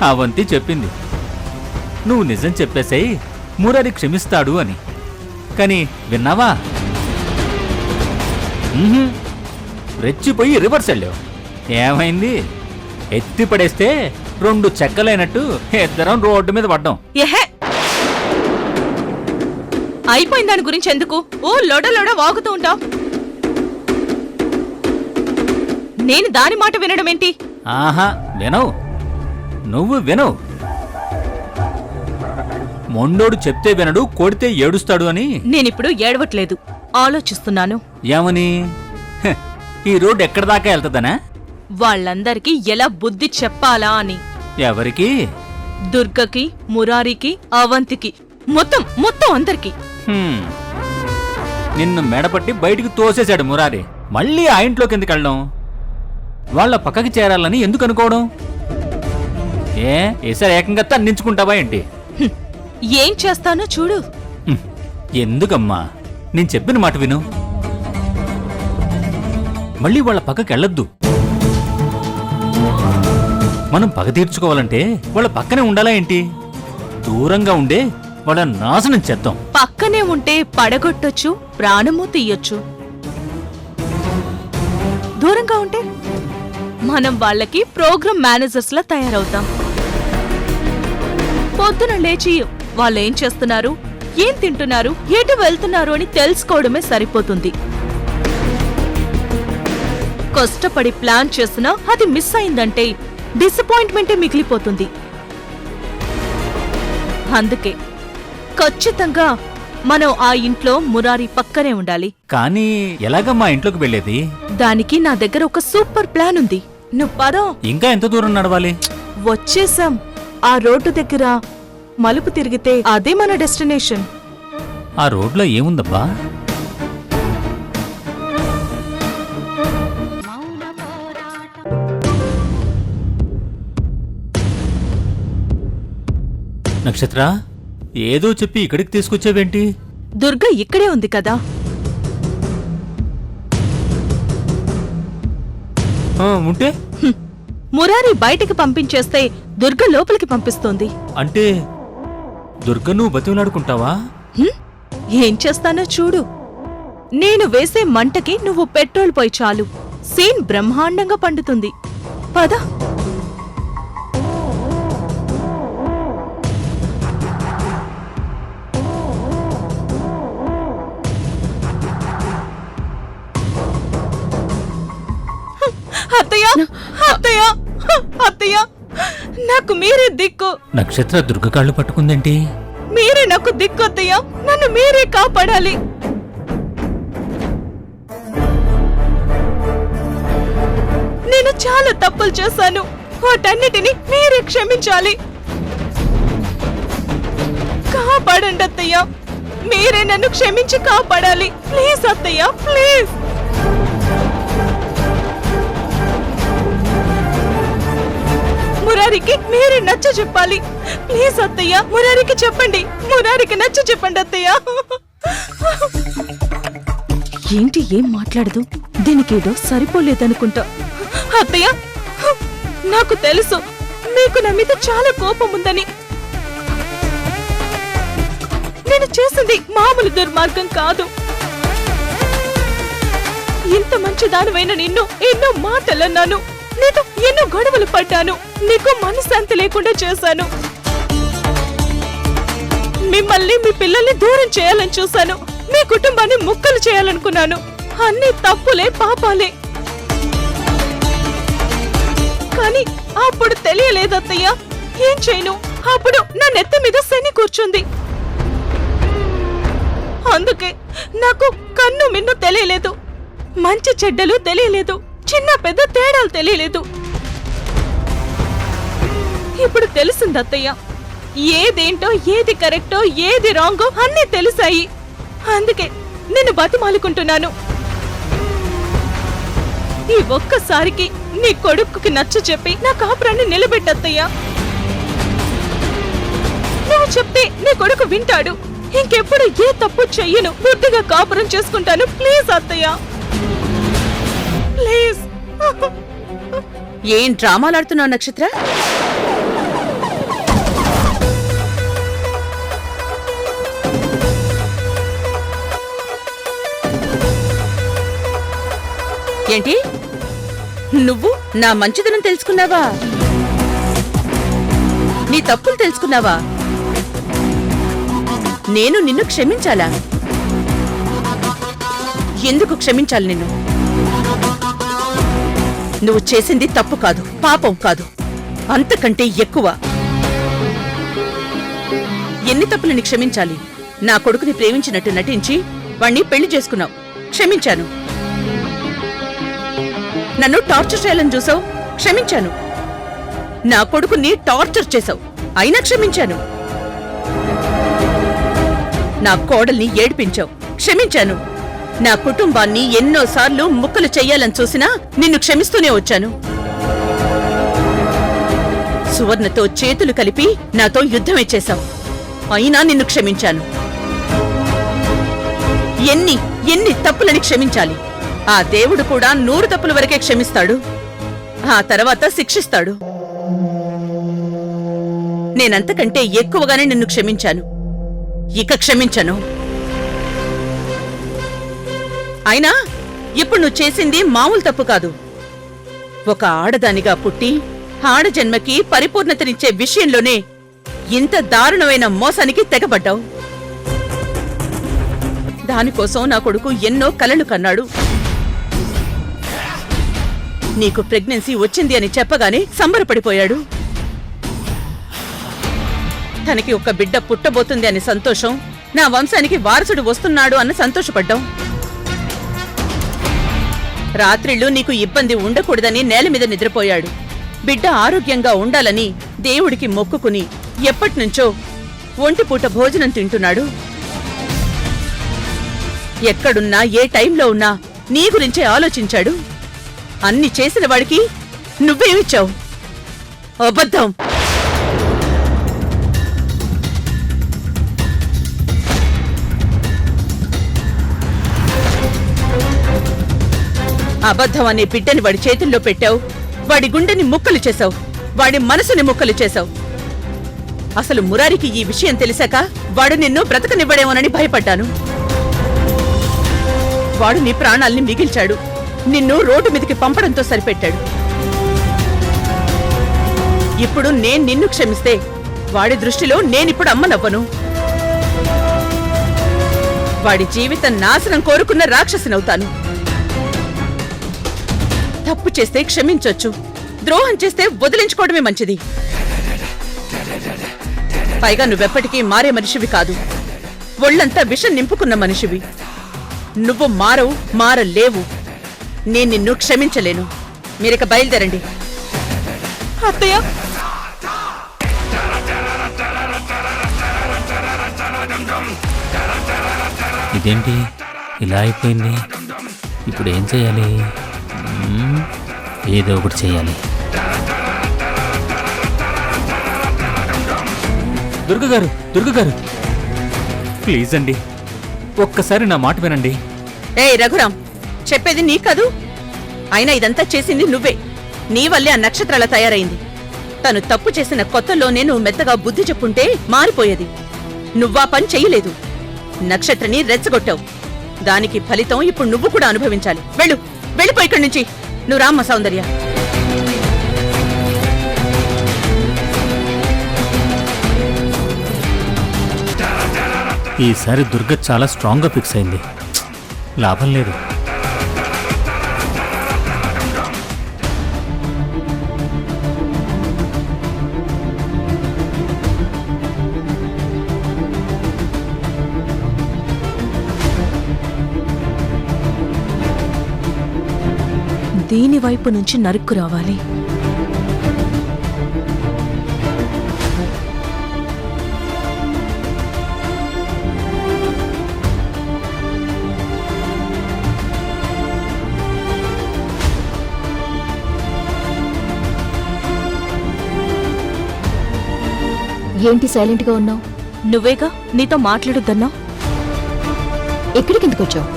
అవంతి చెప్పింది నువ్వు నిజం చెప్పేసేయ్, మురారి క్షమిస్తాడు అని. కానీ విన్నావా? రెచ్చిపోయి రివర్స్ వెళ్ళావు. ఏమైంది? ఎత్తి పడేస్తే 2 చెక్కలైనట్టు ఇద్దరం రోడ్డు మీద పడ్డాం. ఎహే, అయిపోయిన దాని గురించి ఎందుకు ఓ లొడ లొడ వాగుతూ ఉంటావు? నేను దాని మాట వినడం ఏంటి? ఆహా, వినవు. నువ్వు వినవు. మొండోడు చెప్తే వినడు, కొడితే ఏడుస్తాడు అని. నేనిప్పుడు ఏడవట్లేదు, ఆలోచిస్తున్నాను. ఏమని? హ, ఈ రోడ్డు ఎక్కడి దాకా వెళ్తుందనా? వాళ్ళందరికీ ఎలా బుద్ధి చెప్పాలా అని. ఎవరికి? దుర్గకి, మురారికి, అవంతికి, మొత్తం అందరికి. హ్మ్. నిన్ను మెడపట్టి బయటికి తోసేశాడు మురారి. మళ్ళీ ఆ ఇంట్లోకి ఎందుకు వెళ్ళడం? వాళ్ళ పక్కకి చేరాలని ఎందుకు అనుకోవడం? ఈసారి ఏకంగా తన్నించుకుంటావా ఏంటి? ఏం చేస్తానో చూడు. హ్మ్. ఎందుకమ్మా? నేను చెప్పిన మాట విను. మళ్ళీ వాళ్ళ పక్కకి వెళ్ళొద్దు. మనం పగ తీర్చుకోవాలంటే వాళ్ళ పక్కనే ఉండాలా ఏంటి? దూరంగా ఉండే వాళ్ళ నాశనం చేద్దాం. పక్కనే ఉంటే పడగొట్టొచ్చు, ప్రాణము తీయొచ్చు. దూరంగా ఉంటే మనం వాళ్ళకి ప్రోగ్రామ్ మేనేజర్స్ లా తయారవుతాం. పొద్దున లేచి వాళ్ళేం చేస్తున్నారు, ఏం తింటున్నారు, ఎటు వెళ్తున్నారు అని తెలుసుకోవడమే సరిపోతుంది. కష్టపడి ప్లాన్ చేసినా అది మిస్ అయిందంటే డిసప్పాయింట్మెంటే మిగిలిపోతుంది. అందుకే ఖచ్చితంగా మనం ఆ ఇంట్లో మురారి పక్కనే ఉండాలి. కానీ ఎలాగమ్మా ఇంట్లోకి వెళ్ళేది? దానికి నా దగ్గర ఒక సూపర్ ప్లాన్ ఉంది. నువ్వు పదో. ఇంకా ఎంత దూరం నడవాలి? వచ్చేసాం. ఆ రోడ్డు దగ్గర మలుపు తిరిగితే అదే మన డెస్టినేషన్. ఆ రోడ్లో ఏముందబ్బా? నక్షత్ర, ఏదో చెప్పి ఇక్కడికి తీసుకొచ్చావేంటి? దుర్గ ఇక్కడే ఉంది కదా. ఉంటే మురారి బయటికి పంపించేస్తే దుర్గ లోపలికి పంపిస్తోంది. అంటే దుర్గను బతిమలాడుకుంటావా? ఏం చేస్తానో చూడు. నేను వేసే మంటకి నువ్వు పెట్రోల్ పోయి చాలు, సీన్ బ్రహ్మాండంగా పండుతుంది. పద. అత్తయ్య, అత్తయ్య, అత్తయ్య, నాకు మీరే దిక్కు. నక్షత్ర దుర్గ కాళ్ళు పట్టుకుందేంటి? మీరే నాకు దిక్కు అత్తయ్య, నన్ను మీరే కాపాడాలి. నేను చాలా తప్పులు చేశాను, వాటన్నిటిని మీరే క్షమించాలి. కాపాడండి అత్తయ్య, మీరే నన్ను క్షమించి కాపాడాలి. ప్లీజ్ అత్తయ్య, ప్లీజ్. మురారికి మీరే నచ్చ చెప్పాలి. ప్లీజ్ అత్తయ్య, మురారికి చెప్పండి. మురారికి నచ్చ చెప్పండి అత్తయ్య. ఏంటి ఏం మాట్లాడదు? దీనికేదో సరిపోలేదనుకుంటా. అత్తయ్య, నాకు తెలుసు మీకు నా మీద చాలా కోపం ఉందని. నేను చేసింది మామూలు దుర్మార్గం కాదు. ఇంత మంచి దానివైన నిన్ను ఎన్నో మాటలన్నాను, నీతో ఎన్నో గొడవలు పడ్డాను, నీకు మనశ్శాంతి లేకుండా చేశాను. మిమ్మల్ని మీ పిల్లల్ని దూరం చేయాలని చూశాను, మీ కుటుంబాన్ని ముక్కలు చేయాలనుకున్నాను. అన్ని తప్పులే, పాపాలే. కానీ అప్పుడు తెలియలేదు అత్తయ్య, ఏం చేయను. అప్పుడు నా నెత్తి మీద శని కూర్చుంది. అందుకే నాకు కన్ను మిన్ను తెలియలేదు, మంచి చెడ్డలు తెలియలేదు, చిన్న పెద్ద తేడాలు తెలియలేదు. ఇప్పుడు తెలిసింది అత్తయ్య, ఏదేంటో, ఏది కరెక్టో, ఏది రాంగో అన్నీ తెలిసాయి. అందుకే నిన్ను బతిమాలుకుంటున్నాను. ఈ ఒక్కసారికి నీ కొడుకుకి నచ్చ చెప్పి నా కాపురాన్ని నిలబెట్టత్తయ్యా. నువ్వు చెప్తే నీ కొడుకు వింటాడు. ఇంకెప్పుడు ఏ తప్పు చెయ్యను, బుద్ధిగా కాపురం చేసుకుంటాను. ప్లీజ్ అత్తయ్య, ప్లీజ్. ఏం డ్రామాలాడుతున్నావు నక్షత్ర? ఏంటి నువ్వు నా మంచిదనం తెలుసుకున్నావా? నీ తప్పులు తెలుసుకున్నావా? నేను నిన్ను క్షమించాలా? ఎందుకు క్షమించాలి నిన్ను? నువ్వు చేసింది తప్పు కాదు, పాపం కాదు, అంతకంటే ఎక్కువ. ఎన్ని తప్పులని క్షమించాలి? నా కొడుకుని ప్రేమించినట్టు నటించి వాణ్ణి పెళ్లి చేసుకున్నావు, క్షమించాను. నన్ను టార్చర్ చేయాలని చూసావు, క్షమించాను. నా కొడుకుని టార్చర్ చేశావు, అయినా క్షమించాను. నా కోడల్ని ఏడిపించావు, క్షమించాను. నా కుటుంబాన్ని ఎన్నోసార్లు ముక్కలు చెయ్యాలని చూసినా నిన్ను క్షమిస్తూనే వచ్చాను. సువర్ణతో చేతులు కలిపి నాతో యుద్ధమే చేశావు, అయినా నిన్ను క్షమించాను. ఎన్ని ఎన్ని తప్పులని క్షమించాలి? ఆ దేవుడు కూడా 100 తప్పుల వరకే క్షమిస్తాడు, ఆ తర్వాత శిక్షిస్తాడు. నేనంతకంటే ఎక్కువగానే నిన్ను క్షమించాను, ఇక క్షమించను. అయినా ఇప్పుడు నువ్వు చేసింది మామూలు తప్పు కాదు. ఒక ఆడదానిగా పుట్టి ఆడజన్మకి పరిపూర్ణతనిచ్చే విషయంలోనే ఇంత దారుణమైన మోసానికి తెగబడ్డావు. దానికోసం నా కొడుకు ఎన్నో కలలు కన్నాడు. నీకు ప్రెగ్నెన్సీ వచ్చింది అని చెప్పగానే సంబరపడిపోయాడు. తనకి ఒక బిడ్డ పుట్టబోతుంది అని సంతోషం, నా వంశానికి వారసుడు వస్తున్నాడు అన్న సంతోషపడ్డాం. రాత్రిళ్ళు నీకు ఇబ్బంది ఉండకూడదని నేల మీద నిద్రపోయాడు. బిడ్డ ఆరోగ్యంగా ఉండాలని దేవుడికి మొక్కుకుని ఎప్పటినుంచో ఒంటిపూట భోజనం తింటున్నాడు. ఎక్కడున్నా ఏ టైంలో ఉన్నా నీ గురించే ఆలోచించాడు. అన్ని చేసిన వాడికి నువ్వేమిచ్చావు? అబద్ధం. అబద్ధం అనే బిడ్డని వాడి చేతుల్లో పెట్టావు. వాడి గుండెని ముక్కలు చేశావు, వాడి మనసుని ముక్కలు చేశావు. అసలు మురారికి ఈ విషయం తెలిసాక వాడు నిన్ను బ్రతకనివ్వడేమోనని భయపడ్డాను. వాడు నీ ప్రాణాల్ని మిగిల్చాడు, నిన్ను రోడ్డు మీదకి పంపడంతో సరిపెట్టాడు. ఇప్పుడు నేను నిన్ను క్షమిస్తే వాడి దృష్టిలో నేనిప్పుడు అమ్మనవ్వను. వాడి జీవితం నాశనం కోరుకున్న రాక్షసినవుతాను. తప్పు చేస్తే క్షమించొచ్చు, ద్రోహం చేస్తే వదిలించుకోవడమే మంచిది. పైగా నువ్వెప్పటికీ మారే మనిషివి కాదు, ఒళ్ళంతా విషం నింపుకున్న మనిషివి. నువ్వు మారలేవు. నేను నిన్ను క్షమించలేను. మీరిక బయలుదేరండి. అత్తయ్య, ఇదేంటి ఇలా అయిపోయింది? ఇప్పుడు ఏం చేయాలి? ఏదో ఒకటి చేయాలి. దుర్గగారు, దుర్గగారు, ప్లీజ్ అండి, ఒక్కసారి నా మాట వినండి. ఏయ్ రఘురాం, చెప్పేది నీ కదూ? అయినా ఇదంతా చేసింది నువ్వే. నీ వల్లే ఆ నక్షత్రాల తయారైంది. తను తప్పు చేసిన కొత్తలోనే నువ్వు మెత్తగా బుద్ధి చెప్పుంటే మారిపోయేది. నువ్వా పని చెయ్యలేదు, నక్షత్రని రెచ్చగొట్టావు. దానికి ఫలితం ఇప్పుడు నువ్వు కూడా అనుభవించాలి. వెళ్ళిపో ఇక్కడి నుంచి. నువ్వు రామ్మ సౌందర్య. ఈసారి దుర్గ చాలా స్ట్రాంగ్గా ఫిక్స్ అయింది. లాభం లేదు. దీని వైపు నుంచి నరుక్కు రావాలి. ఏంటి సైలెంట్గా ఉన్నావు? నువ్వేగా నీతో మాట్లాడొద్దన్నా. ఎక్కడికి ఎందుకు వచ్చావు?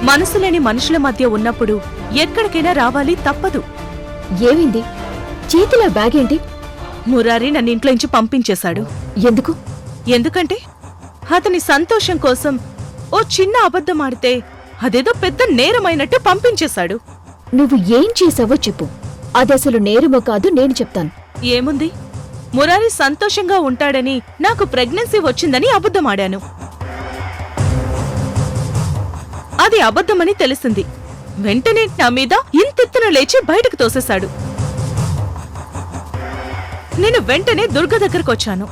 మనసు లేని మనుషుల మధ్య ఉన్నప్పుడు ఎక్కడికైనా రావాలి, తప్పదు. ఏమైంది? చేతిలో బ్యాగ్ ఏంటి? మురారి నన్ను ఇంట్లో నుంచి పంపించేశాడు. ఎందుకు? ఎందుకంటే అతని సంతోషం కోసం ఓ చిన్న అబద్ధం ఆడితే అదేదో పెద్ద నేరమైనట్టు పంపించేశాడు. నువ్వు ఏం చేసావో చెప్పు. అది అసలు నేరమో కాదు నేను చెప్తాను. ఏముంది, మురారి సంతోషంగా ఉంటాడని నాకు ప్రెగ్నెన్సీ వచ్చిందని అబద్ధమాడాను. అది అబద్ధమని తెలిసింది. వెంటనే నా మీద ఇంతెత్తున లేచి బయటకు తోసేశాడు. నేను వెంటనే దుర్గ దగ్గరకొచ్చాను.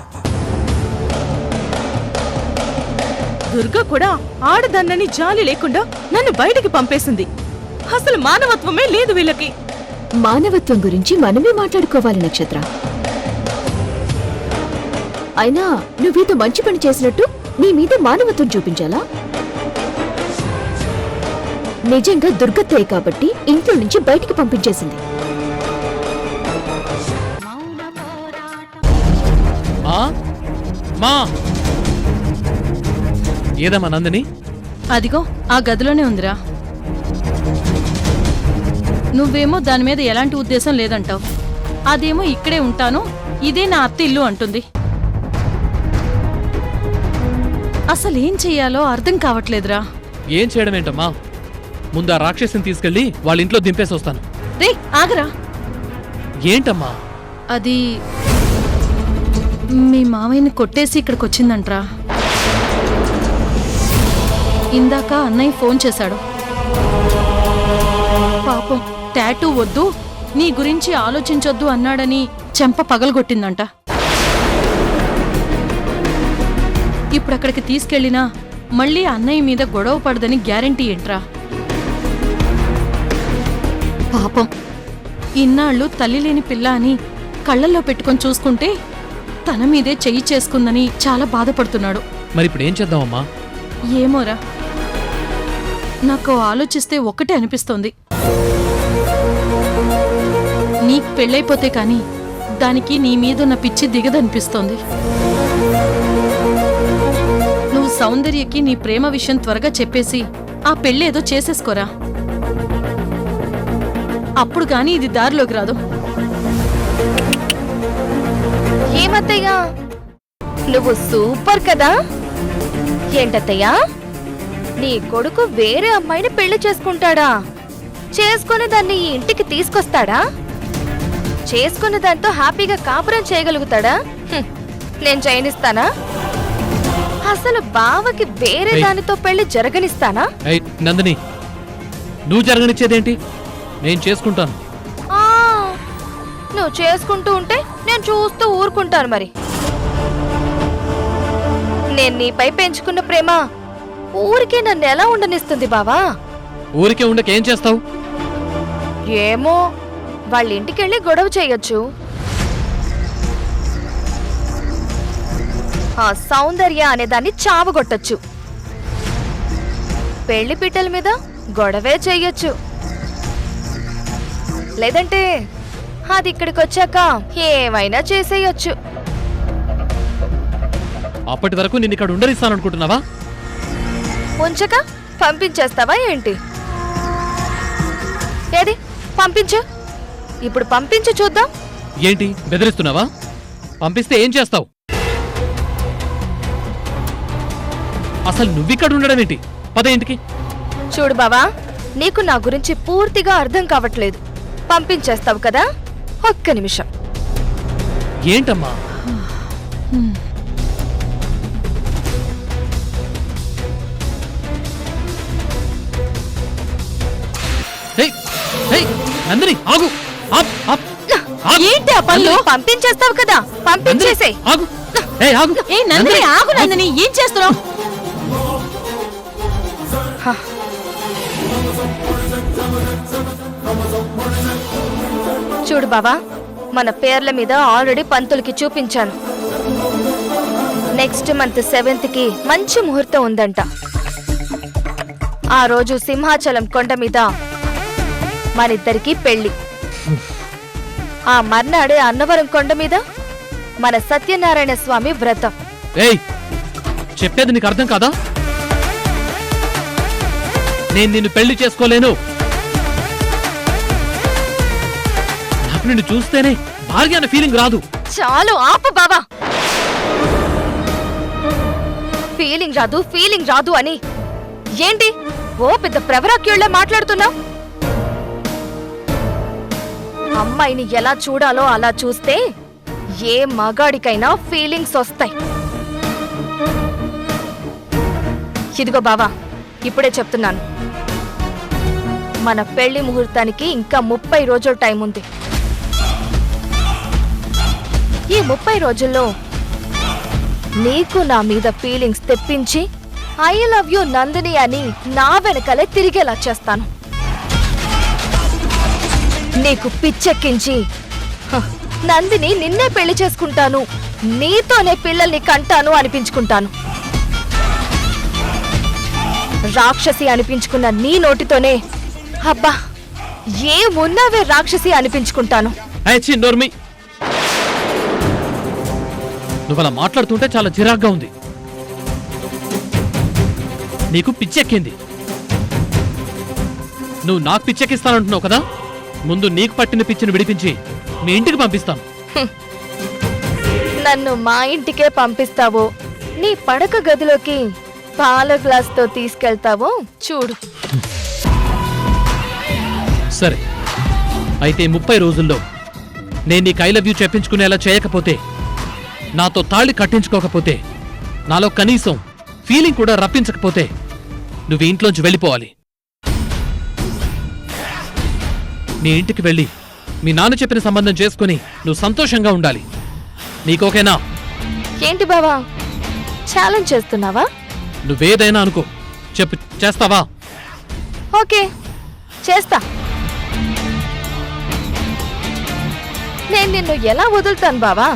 దుర్గ కూడా ఆడదన్నని జాలి లేకుండా నన్ను బయటికి పంపేసింది. అసలు మానవత్వమే లేదు వీళ్ళకి. మానవత్వం గురించి మనమే మాట్లాడుకోవాలి నక్షత్ర. అయినా నువ్వేదో మంచి పని చేసినట్టు నీ మీద మానవత్వం చూపించాలా? నిజంగా దుర్గత్తే కాబట్టి ఇంట్లో నుంచి బయటికి పంపించేసింది. ఏదమ్మా నందిని? అదిగో ఆ గదిలోనే ఉందిరా. నువ్వేమో దాని మీద ఎలాంటి ఉద్దేశం లేదంటావు. అదేమో ఇక్కడే ఉంటాను, ఇదే నా అత్త ఇల్లు అంటుంది. అసలేం చెయ్యాలో అర్థం కావట్లేదురా. ఏం చేయడం ఏంటమ్మా? ముందు ఆ రాక్షసిని తీసుకెళ్లి వాళ్ళ ఇంట్లో దింపేసి వస్తాను. రే ఆగరా. ఏంటమ్మా? అది మీ మామయ్యని కొట్టేసి ఇక్కడికి వచ్చిందంట్రా. ఇందాక అన్నయ్య ఫోన్ చేశాడు. పాపం టాటూ వద్దు, నీ గురించి ఆలోచించొద్దు అన్నాడని చెంప పగలగొట్టిందంట. ఇప్పుడక్కడికి తీసుకెళ్లినా మళ్ళీ అన్నయ్య మీద గొడవ పడదని గ్యారెంటీ ఏంట్రా? పాపం ఇన్నాళ్ళు తల్లి లేని పిల్ల అని కళ్ళల్లో పెట్టుకొని చూసుకుంటే తన మీదే చెయ్యి చేసుకుందని చాలా బాధపడుతున్నాడు. మరి ఇప్పుడు ఏం చేద్దామమ్మా? ఏమోరా, నాకు ఆలోచిస్తే ఒక్కటే అనిపిస్తోంది. నీకు పెళ్ళైపోతే కాని దానికి నీ మీదున్న పిచ్చి దిగదనిపిస్తోంది. నువ్వు సౌందర్యకి నీ ప్రేమ విషయం త్వరగా చెప్పేసి ఆ పెళ్ళేదో చేసేసుకోరా. అప్పుడు గాని ఇది దారిలోకి రాదు. ఏమత్తయ్యా, నువ్వు సూపర్ కదా. ఏంటత్తయ్యా, నీ కొడుకు వేరే అమ్మాయిని పెళ్లి చేసుకుంటాడా? చేసుకుని దాన్ని ఈ ఇంటికి తీసుకొస్తాడా? చేసుకున్న దాంతో హ్యాపీగా కాపురం చేయగలుగుతాడా? నేను చేయనిస్తానా? అసలు బావకి వేరే దానితో పెళ్లి జరగనిస్తానా? నందిని, నువ్వు జరగనిచ్చేదేంటి? నేను చేసుకుంటాను. నువ్వు చేసుకుంటూ ఉంటే నేను చూస్తూ ఊరుకుంటాను. మరి నేను నీపై పెంచుకున్న ప్రేమ ఊరికే నన్ను ఎలా ఉండనిస్తుంది బావా? ఊరికే ఉండకేం చేస్తావు? ఏమో, వాళ్ళ ఇంటికెళ్ళి గొడవ చేయొచ్చు. ఆ సౌందర్య అనేదాన్ని చావగొట్టచ్చు. పెళ్లి పిట్టల మీద గొడవే చెయ్యొచ్చు. లేదంటే అది ఇక్కడికి వచ్చాక ఏమైనా చేసేయొచ్చు. అప్పటి వరకు నిన్ను ఇక్కడ ఉండరిస్తాననుకుంటున్నావా? ఉంచక పంపించేస్తావా ఏంటి? ఏది పంపించు, ఇప్పుడు పంపించు చూద్దాం. ఏంటి బెదిరిస్తున్నావా? పంపిస్తే ఏం చేస్తావు? అసలు నువ్విక్కడ ఉండడం ఏంటి? పద ఇంటికి. చూడు బావా, నీకు నా గురించి పూర్తిగా అర్థం కావట్లేదు. పంపించేస్తావు కదా? ఒక్క నిమిషం. ఏంటమ్మా? నందిని ఆగు. ఏంటి ఆ పనులు? పంపించేస్తావు కదా, పంపించేసే. ఆగు. ఏ నందిని ఆగు. నందిని ఏం చేస్తున్నావు? చూడు బావా, మన పేర్ల మీద ఆల్రెడీ పంతులకి చూపించాను. నెక్స్ట్ మంత్ 7th కి మంచి ముహూర్తం ఉందంట. ఆ రోజు సింహాచలం కొండ మీద మనిద్దరికి పెళ్లి. ఆ మర్నాడే అన్నవరం కొండ మీద మన సత్యనారాయణ స్వామి వ్రతం. ఏయ్, చెప్పేది నీకు అర్థం కాదా? నేను నిన్ను పెళ్లి చేసుకోలేను. నాకు నిన్ను చూస్తేనే భార్య అనే ఫీలింగ్ రాదు. చాలు ఆపు బావా. ఫీలింగ్ రాదు అని ఏంటి ఓ పెద్ద ప్రవరాక్యుళ్ళ మాట్లాడుతున్నావు? అమ్మాయిని ఎలా చూడాలో అలా చూస్తే ఏ మగాడికైనా ఫీలింగ్స్ వస్తాయి. ఇదిగో బావా, ఇప్పుడే చెప్తున్నాను, మన పెళ్లి ముహూర్తానికి ఇంకా 30 రోజుల టైం ఉంది. ఈ 30 రోజుల్లో నీకు నా మీద ఫీలింగ్స్ తెప్పించి ఐ లవ్ యూ నందిని అని నా వెనకలే తిరిగేలా చేస్తాను. నీకు పిచ్చెక్కించి "హ, నందిని నిన్నే పెళ్లి చేసుకుంటాను, నీతోనే పిల్లల్ని కంటాను అనిపించుకుంటాను. రాక్షసి అనిపించుకున్న నీ నోటితోనే అబ్బా ఏమున్నావే రాక్షసి అనిపించుకుంటాను. నోర్మి, నువ్వు అలా మాట్లాడుతుంటే చాలా చిరాగ్గా ఉంది. నీకు పిచ్చెక్కింది. నువ్వు నాకు పిచ్చెక్కిస్తానంటున్నావు కదా, ముందు నీకు పట్టిన పిచ్చిని విడిపించి మీ ఇంటికి పంపిస్తాను. నన్ను మా ఇంటికే పంపిస్తావో, నీ పడక గదిలోకి పాల గ్లాస్తో తీసుకెళ్తావో చూడు. సరే, అయితే 30 రోజుల్లో నేను నీకు ఐ లవ్ యూ చెప్పించుకునేలా చేయకపోతే, నాతో తాళి కట్టించుకోకపోతే, నాలో కనీసం ఫీలింగ్ కూడా రప్పించకపోతే నువ్వు ఇంట్లోంచి వెళ్ళిపోవాలి. నీ ఇంటికి వెళ్ళి మీ నాన్న చెప్పిన సంబంధం చేసుకుని నువ్వు సంతోషంగా ఉండాలి. నీకోకేనా? ఏంటి బావా, ఛాలెంజ్ చేస్తున్నావా? నువ్వేదైనా అనుకో, చెప్పు, చేస్తావా? ఓకే, చేస్తా. నేను నిన్ను ఎలా వదులుతాను బావా?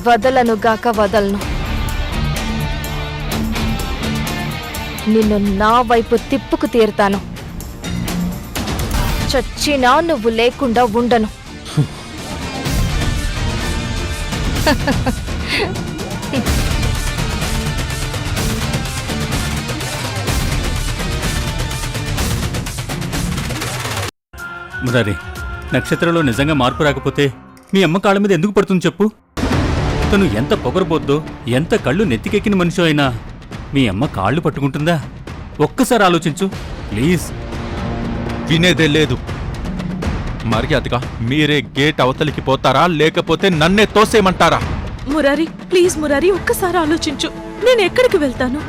వదలను గాక వదలను. నిన్ను నా వైపు తిప్పుకు తీరుతాను. చచ్చినా నువ్వు లేకుండా ఉండను. మురారి, నక్షత్రంలో నిజంగా మార్పు రాకపోతే మీ అమ్మ కాళ్ళ మీద ఎందుకు పడుతుంది చెప్పు? తను ఎంత పొగరబోద్దో, ఎంత కళ్ళు నెత్తికెక్కిన మనిషి అయినా మీ అమ్మ కాళ్ళు పట్టుకుంటుందా? ఒక్కసారి ఆలోచించు ప్లీజ్. వినేదే లేదు. మర్యాదగా మీరే గేట్ అవతలికి పోతారా, లేకపోతే నన్నే తోసేయమంటారా? మురారి ప్లీజ్, మురారి ఒక్కసారి ఆలోచించు. నేను ఎక్కడికి వెళ్తాను?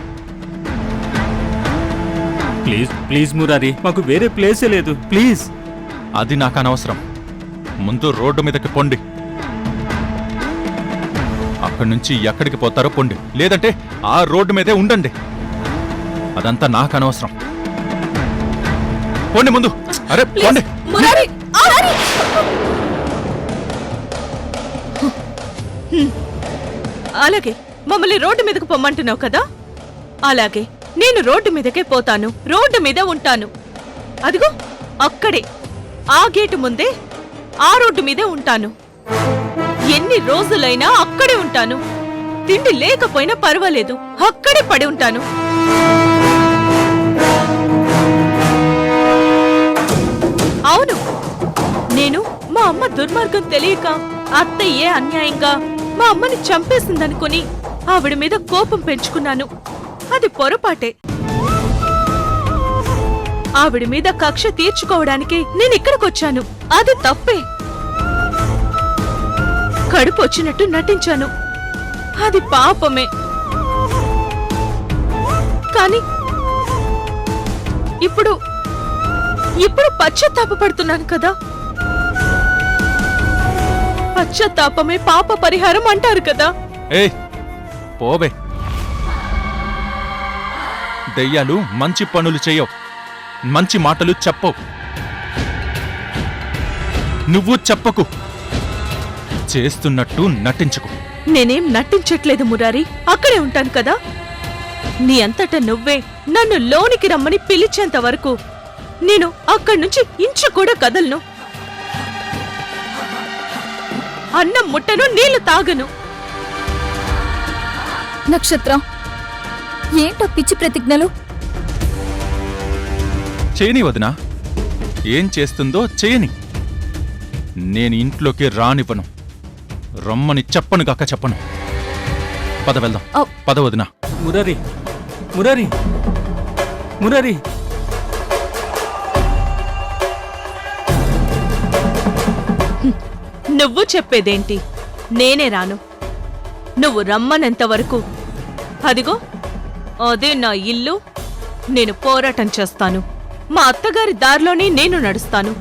ప్లీజ్ ప్లీజ్ మురారి, మాకు వేరే ప్లేసే లేదు, ప్లీజ్. అది నాకు అనవసరం. ముందు రోడ్డు మీదకి పొండి. అక్కడి నుంచి ఎక్కడికి పోతారో పొండి, లేదంటే ఆ రోడ్డు మీదే ఉండండి. అదంతా నాకు అనవసరం. పొండి ముందు. అరే పొండి. మురారి, అలాగే మమ్మల్ని రోడ్డు మీదకు పొమ్మంటున్నావు కదా, అలాగే నేను రోడ్డు మీదకే పోతాను, రోడ్డు మీద ఉంటాను. అదిగో అక్కడే, ఆ గేటు ముందే, ఆ రోడ్డు మీదే ఉంటాను. ఎన్ని రోజులైనా అక్కడే ఉంటాను. తిండి లేకపోయినా పర్వాలేదు, అక్కడే పడి ఉంటాను. అవును, నేను మా అమ్మ దుర్మార్గం తెలియక అత్తయ్యే అన్యాయంగా మా అమ్మని చంపేసిందనుకుని ఆవిడ మీద కోపం పెంచుకున్నాను. అది పొరపాటే. ఆవిడ మీద కక్ష తీర్చుకోవడానికి నేను ఇక్కడికొచ్చాను. అది తప్పే. కడుపు వచ్చినట్టు నటించాను. అది పాపమే. కానీ ఇప్పుడు పశ్చాత్తాపపడుతున్నాను కదా. పశ్చాత్తాపమే పాప పరిహారం అంటారు కదా. ఏయ్ పోవే. దెయ్యాలు మంచి పనులు చేయవు, మంచి మాటలు చెప్పవు. నువ్వు చెప్పకు, చేస్తున్నట్టు నటించుకు. నేనేం నటించట్లేదు మురారి, అక్కడే ఉంటాను కదా. నీ అంతటా నువ్వే నన్ను లోనికి రమ్మని పిలిచేంత వరకు నేను అక్కడి నుంచి ఇంచు కూడా కదలను. అన్నం ముట్టను, నీళ్లు తాగను. నక్షత్రం, ఏంటో పిచ్చి ప్రతిజ్ఞలు? చేయని వదినా, ఏం చేస్తుందో చేయని. నేను ఇంట్లోకి రానివ్వను. రమ్మని చెప్పను గాక చెప్పను. పద వెళ్దాం. పద వదినా. మురారి మురారి మురారి నువ్వు చెప్పేదేంటి? నేనే రాను. నువ్వు రమ్మనంత వరకు అదిగో అదే నా ఇల్లు. నేను పోరాటం చేస్తాను. మా అత్తగారి దారిలోనే నేను నడుస్తాను.